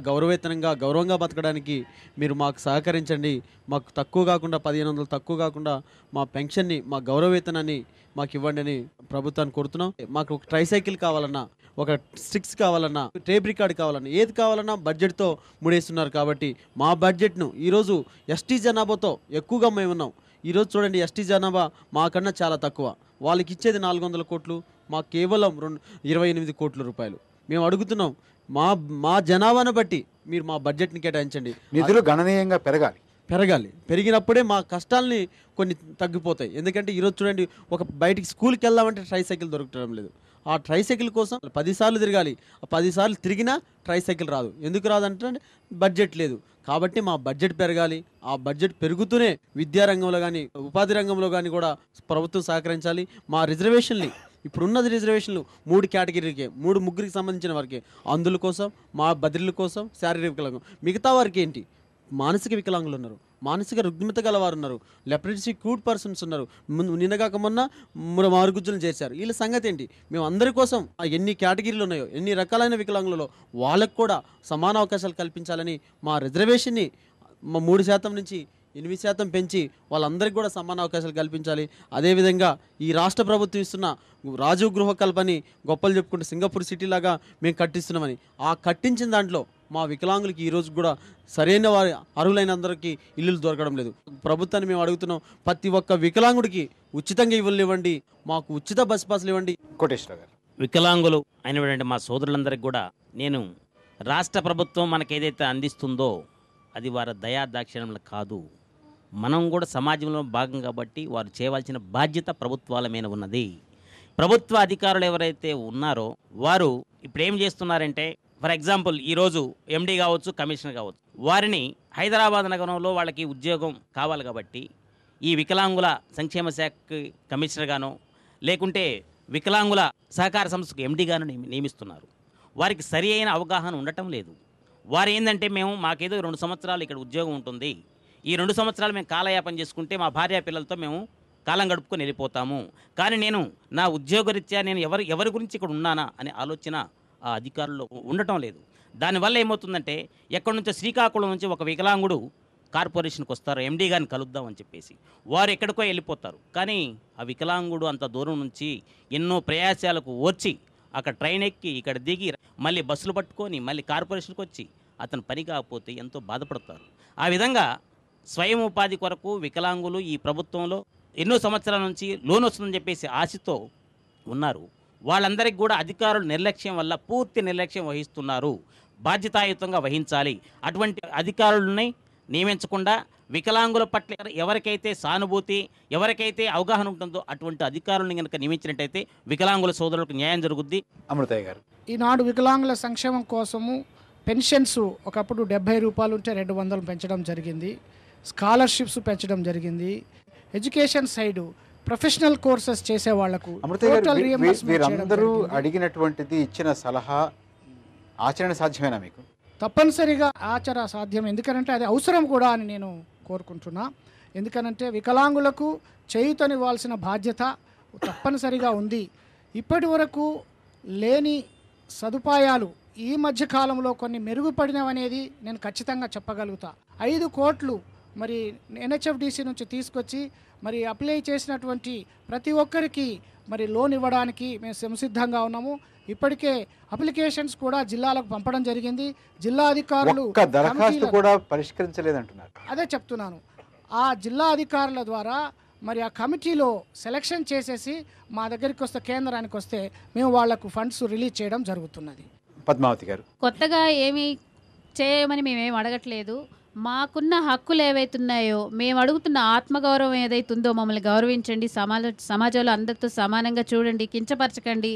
గౌరవంగా బతకడానికి మీరు మాకు సహకరించండి. మాకు తక్కువ కాకుండా 1500 తక్కువ కాకుండా మా పెన్షన్ని, మా గౌరవవేతనాన్ని మాకు ఇవ్వండి అని ప్రభుత్వాన్ని కోరుతున్నాం. మాకు ఒక ట్రైసైకిల్ కావాలన్నా, ఒక స్టిక్స్ కావాలన్నా, టేప్ రికార్డ్ కావాలన్నా, ఏది కావాలన్నా బడ్జెట్తో ముడేస్తున్నారు. కాబట్టి మా బడ్జెట్ను ఈరోజు ఎస్టీ జనాభాతో ఎక్కువగా మేము ఉన్నాం. ఈరోజు చూడండి, ఎస్టీ జనాభా మాకన్నా చాలా తక్కువ. వాళ్ళకి ఇచ్చేది 400 కోట్లు, మాకు కేవలం 28 కోట్ల రూపాయలు. మేము అడుగుతున్నాం, మా జనాభాను బట్టి మీరు మా బడ్జెట్ని కేటాయించండి. నిధులు గణనీయంగా పెరగాలి. పెరిగినప్పుడే మా కష్టాలని కొన్ని తగ్గిపోతాయి. ఎందుకంటే ఈరోజు చూడండి, ఒక బయటికి స్కూల్కి వెళ్దామంటే ట్రైసైకిల్ దొరకడం లేదు. ఆ ట్రైసైకిల్ కోసం 10 సార్లు తిరగాలి. ఆ 10 సార్లు తిరిగినా ట్రైసైకిల్ రాదు. ఎందుకు రాదంటే బడ్జెట్ లేదు. కాబట్టి మా బడ్జెట్ పెరగాలి. ఆ బడ్జెట్ పెరుగుతూనే విద్యారంగంలో కానీ, ఉపాధి రంగంలో కానీ కూడా ప్రభుత్వం సహకరించాలి. మా రిజర్వేషన్ని, ఇప్పుడున్నది రిజర్వేషన్లు 3 కేటగిరీకే, 3-3కి సంబంధించిన వారికి, అందుల కోసం, మా బదిలీల కోసం శారీరక వికలాంగం. మిగతా వారికి ఏంటి, మానసిక వికలాంగులు ఉన్నారు, మానసిక రుగ్మత గలవారు ఉన్నారు, లెప్రసీ క్యూట్ పర్సన్స్ ఉన్నారు. నిన్నగాక మొన్న మారుగుజ్జులను చేశారు. వీళ్ళ సంగతి ఏంటి? మేము అందరి కోసం ఎన్ని కేటగిరీలు ఉన్నాయో, ఎన్ని రకాలైన వికలాంగులలో వాళ్ళకు కూడా సమాన అవకాశాలు కల్పించాలని మా రిజర్వేషన్ని 3% నుంచి 8% పెంచి వాళ్ళందరికీ కూడా సమాన అవకాశాలు కల్పించాలి. అదేవిధంగా ఈ రాష్ట్ర ప్రభుత్వం ఇస్తున్న రాజీవ్ గృహ కల్పని గొప్పలు చెప్పుకుంటే సింగపూర్ సిటీ లాగా మేము కట్టిస్తున్నామని, ఆ కట్టించిన దాంట్లో మా వికలాంగులకి ఈరోజు కూడా సరైన వారి అర్హులైన అందరికీ ఇల్లులు దొరకడం లేదు. ప్రభుత్వాన్ని మేము అడుగుతున్నాం, ప్రతి ఒక్క వికలాంగుడికి ఉచితంగా ఇల్లు ఇవ్వండి, మాకు ఉచిత బస్ పాసులు ఇవ్వండి. కోటేశ్వర గారు, వికలాంగులు అయినటువంటి మా సోదరులందరికీ కూడా నేను, రాష్ట్ర ప్రభుత్వం మనకు ఏదైతే అందిస్తుందో అది వారి దయా దాక్షిణ్యంలో కాదు, మనం కూడా సమాజంలో భాగం కాబట్టి వారు చేయవలసిన బాధ్యత ప్రభుత్వాల మీద ఉన్నది. ప్రభుత్వ అధికారులు ఎవరైతే ఉన్నారో వారు ఇప్పుడు ఏం చేస్తున్నారంటే, ఫర్ ఎగ్జాంపుల్ ఈరోజు ఎండీ కావచ్చు, కమిషనర్ కావచ్చు, వారిని హైదరాబాద్ నగరంలో వాళ్ళకి ఉద్యోగం కావాలి కాబట్టి ఈ వికలాంగుల సంక్షేమ శాఖకి కమిషనర్గానో లేకుంటే వికలాంగుల సహకార సంస్థకు ఎండీగానో నియమిస్తున్నారు. వారికి సరి అయిన అవగాహన ఉండటం లేదు. వారు ఏంటంటే, మాకేదో 2 సంవత్సరాలు ఇక్కడ ఉద్యోగం ఉంటుంది, ఈ 2 సంవత్సరాలు మేము కాలయాపన చేసుకుంటే మా భార్య పిల్లలతో మేము కాలం గడుపుకొని వెళ్ళిపోతాము, కానీ నేను నా ఉద్యోగరీత్యా నేను ఎవరి గురించి ఇక్కడ ఉన్నానా అనే ఆలోచన ఆ అధికారుల్లో ఉండటం లేదు. దానివల్ల ఏమవుతుందంటే ఎక్కడి నుంచో శ్రీకాకుళం నుంచి ఒక వికలాంగుడు కార్పొరేషన్కి వస్తారు, ఎండీ గారిని కలుద్దామని చెప్పేసి వారు ఎక్కడికో వెళ్ళిపోతారు. కానీ ఆ వికలాంగుడు అంత దూరం నుంచి ఎన్నో ప్రయాసాలకు వచ్చి అక్కడ ట్రైన్ ఎక్కి ఇక్కడ దిగి మళ్ళీ బస్సులు పట్టుకొని మళ్ళీ కార్పొరేషన్కి వచ్చి అతను పని కాకపోతే ఎంతో బాధపడతారు. ఆ విధంగా స్వయం ఉపాధి కొరకు వికలాంగులు ఈ ప్రభుత్వంలో ఎన్నో సంవత్సరాల నుంచి లోన్ వస్తుందని చెప్పేసి ఆశతో ఉన్నారు. వాళ్ళందరికీ కూడా అధికారుల నిర్లక్ష్యం వల్ల పూర్తి నిర్లక్ష్యం వహిస్తున్నారు. బాధ్యతాయుతంగా వహించాలి. అటువంటి అధికారులని నియమించకుండా వికలాంగుల పట్ల ఎవరికైతే సానుభూతి, ఎవరికైతే అవగాహన ఉంటుందో అటువంటి అధికారులను కనుక నియమించినట్టయితే వికలాంగుల సోదరులకు న్యాయం జరుగుద్ది. అమృతయ్య గారు, ఈనాడు వికలాంగుల సంక్షేమం కోసము పెన్షన్స్ ఒకప్పుడు 70 రూపాయలు ఉంటే 200 పెంచడం జరిగింది. స్కాలర్షిప్స్ పెంచడం జరిగింది. ఎడ్యుకేషన్ సైడు ప్రొఫెషనల్ కోర్సెస్ చేసే వాళ్లకు వీరందరూ అడిగినటువంటిది ఇచ్చిన సలహా ఆచరణ సాధ్యమేనా మీకు? తప్పనిసరిగా ఆచరణ సాధ్యం. ఎందుకనంటే అది అవసరం కూడా అని నేను కోరుకుంటున్నా. ఎందుకనంటే వికలాంగులకు చేయూతనివ్వాల్సిన బాధ్యత తప్పనిసరిగా ఉంది. ఇప్పటి వరకు లేని సదుపాయాలు ఈ మధ్య కాలంలో కొన్ని మెరుగుపడినవనేది నేను ఖచ్చితంగా చెప్పగలుగుతా. 5 కోట్లు మరి ఎన్హెచ్ఎఫ్డిసి నుంచి తీసుకొచ్చి మరి అప్లై చేసినటువంటి ప్రతి ఒక్కరికి మరి లోన్ ఇవ్వడానికి మేము సంసిద్ధంగా ఉన్నాము. ఇప్పటికే అప్లికేషన్స్ కూడా జిల్లాలకు పంపడం జరిగింది. జిల్లా అధికారులు దరఖాస్తు కూడా పరిష్కరించలేదంటున్నారు. అదే చెప్తున్నాను. ఆ జిల్లా అధికారుల ద్వారా మరి ఆ కమిటీలో సెలక్షన్ చేసేసి మా దగ్గరికి వస్తే, కేంద్రానికి వస్తే మేము వాళ్లకు ఫండ్స్ రిలీజ్ చేయడం జరుగుతున్నది. పద్మావతి గారు, కొత్తగా ఏమి చేయమని మేమేం అడగట్లేదు. మాకున్న హక్కులు ఏవైతున్నాయో, మేము అడుగుతున్న ఆత్మగౌరవం ఏదైతుందో, మమ్మల్ని గౌరవించండి, సమాజంలో అందరితో సమానంగా చూడండి, కించపరచకండి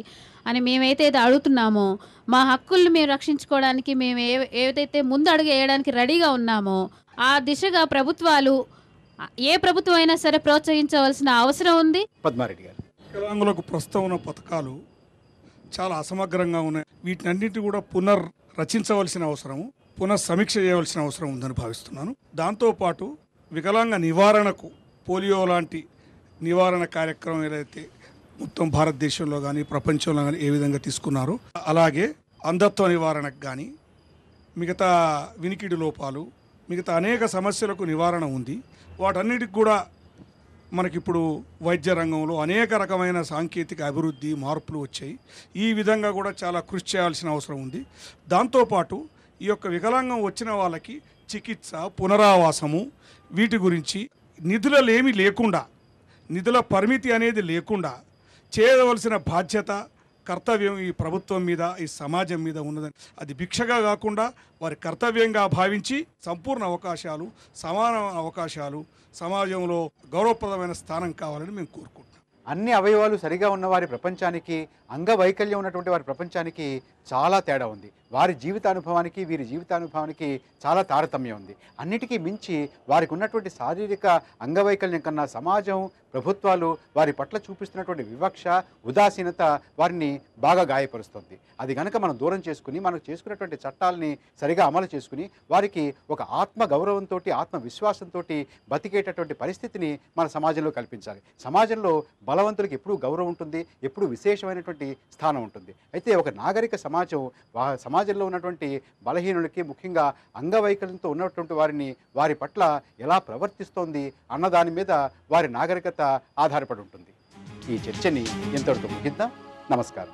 అని మేమైతే అడుగుతున్నామో, మా హక్కుల్ని మేము రక్షించుకోవడానికి మేము ఏదైతే ముందు అడుగు వేయడానికి రెడీగా ఉన్నామో ఆ దిశగా ప్రభుత్వాలు, ఏ ప్రభుత్వం అయినా సరే ప్రోత్సహించవలసిన అవసరం ఉంది. పద్మారెడ్డి గారు, వికలాంగులకు ప్రస్తుతం ఉన్న పథకాలు చాలా అసమగ్రంగా ఉన్నాయి. వీటినన్నింటి కూడా పునర్రచించవలసిన అవసరము, పునఃసమీక్ష చేయవలసిన అవసరం ఉందని భావిస్తున్నాను. దాంతోపాటు వికలాంగ నివారణకు పోలియో లాంటి నివారణ కార్యక్రమం ఏదైతే మొత్తం భారతదేశంలో కానీ ప్రపంచంలో కానీ ఏ విధంగా తీసుకున్నారో, అలాగే అంధత్వ నివారణకు కానీ, మిగతా వినికిడి లోపాలు, మిగతా అనేక సమస్యలకు నివారణ ఉంది. వాటన్నిటికి కూడా మనకిప్పుడు వైద్య రంగంలో అనేక రకమైన సాంకేతిక అభివృద్ధి మార్పులు వచ్చాయి. ఈ విధంగా కూడా చాలా కృషి చేయాల్సిన అవసరం ఉంది. దాంతోపాటు ఈ యొక్క వికలాంగం వచ్చిన వాళ్ళకి చికిత్స, పునరావాసము, వీటి గురించి నిధులలేమీ లేకుండా, నిధుల పరిమితి అనేది లేకుండా చేయవలసిన బాధ్యత, కర్తవ్యం ఈ ప్రభుత్వం మీద, ఈ సమాజం మీద ఉన్నదని, అది భిక్షగా కాకుండా వారి కర్తవ్యంగా భావించి సంపూర్ణ అవకాశాలు, సమాన అవకాశాలు, సమాజంలో గౌరవప్రదమైన స్థానం కావాలని మేము కోరుకుంటున్నాం. అన్ని అవయవాలు సరిగా ఉన్న వారి ప్రపంచానికి, అంగవైకల్యం ఉన్నటువంటి వారి ప్రపంచానికి చాలా తేడా ఉంది. వారి జీవితానుభవానికి వీరి జీవితానుభవానికి చాలా తారతమ్యం ఉంది. అన్నిటికీ మించి వారికి ఉన్నటువంటి శారీరక అంగవైకల్యం కన్నా సమాజం, ప్రభుత్వాలు వారి పట్ల చూపిస్తున్నటువంటి వివక్ష, ఉదాసీనత వారిని బాగా గాయపరుస్తుంది. అది కనుక మనం దూరం చేసుకుని, మనకు చేసుకున్నటువంటి చట్టాలని సరిగా అమలు చేసుకుని వారికి ఒక ఆత్మ గౌరవంతో, ఆత్మవిశ్వాసంతో బతికేటటువంటి పరిస్థితిని మన సమాజంలో కల్పించాలి. సమాజంలో బలవంతులకు ఎప్పుడూ గౌరవం ఉంటుంది, ఎప్పుడూ విశేషమైనటువంటి స్థానం ఉంటుంది. అయితే ఒక నాగరిక సమాజంలో ఉన్నటువంటి బలహీనులకి, ముఖ్యంగా అంగవైకల్యంతో ఉన్నటువంటి వారిని, వారి పట్ల ఎలా ప్రవర్తిస్తోంది అన్నదాని మీద వారి నాగరికత ఆధారపడి ఉంటుంది. ఈ చర్చని ఎంతటితో ముగిద్దాం. నమస్కారం.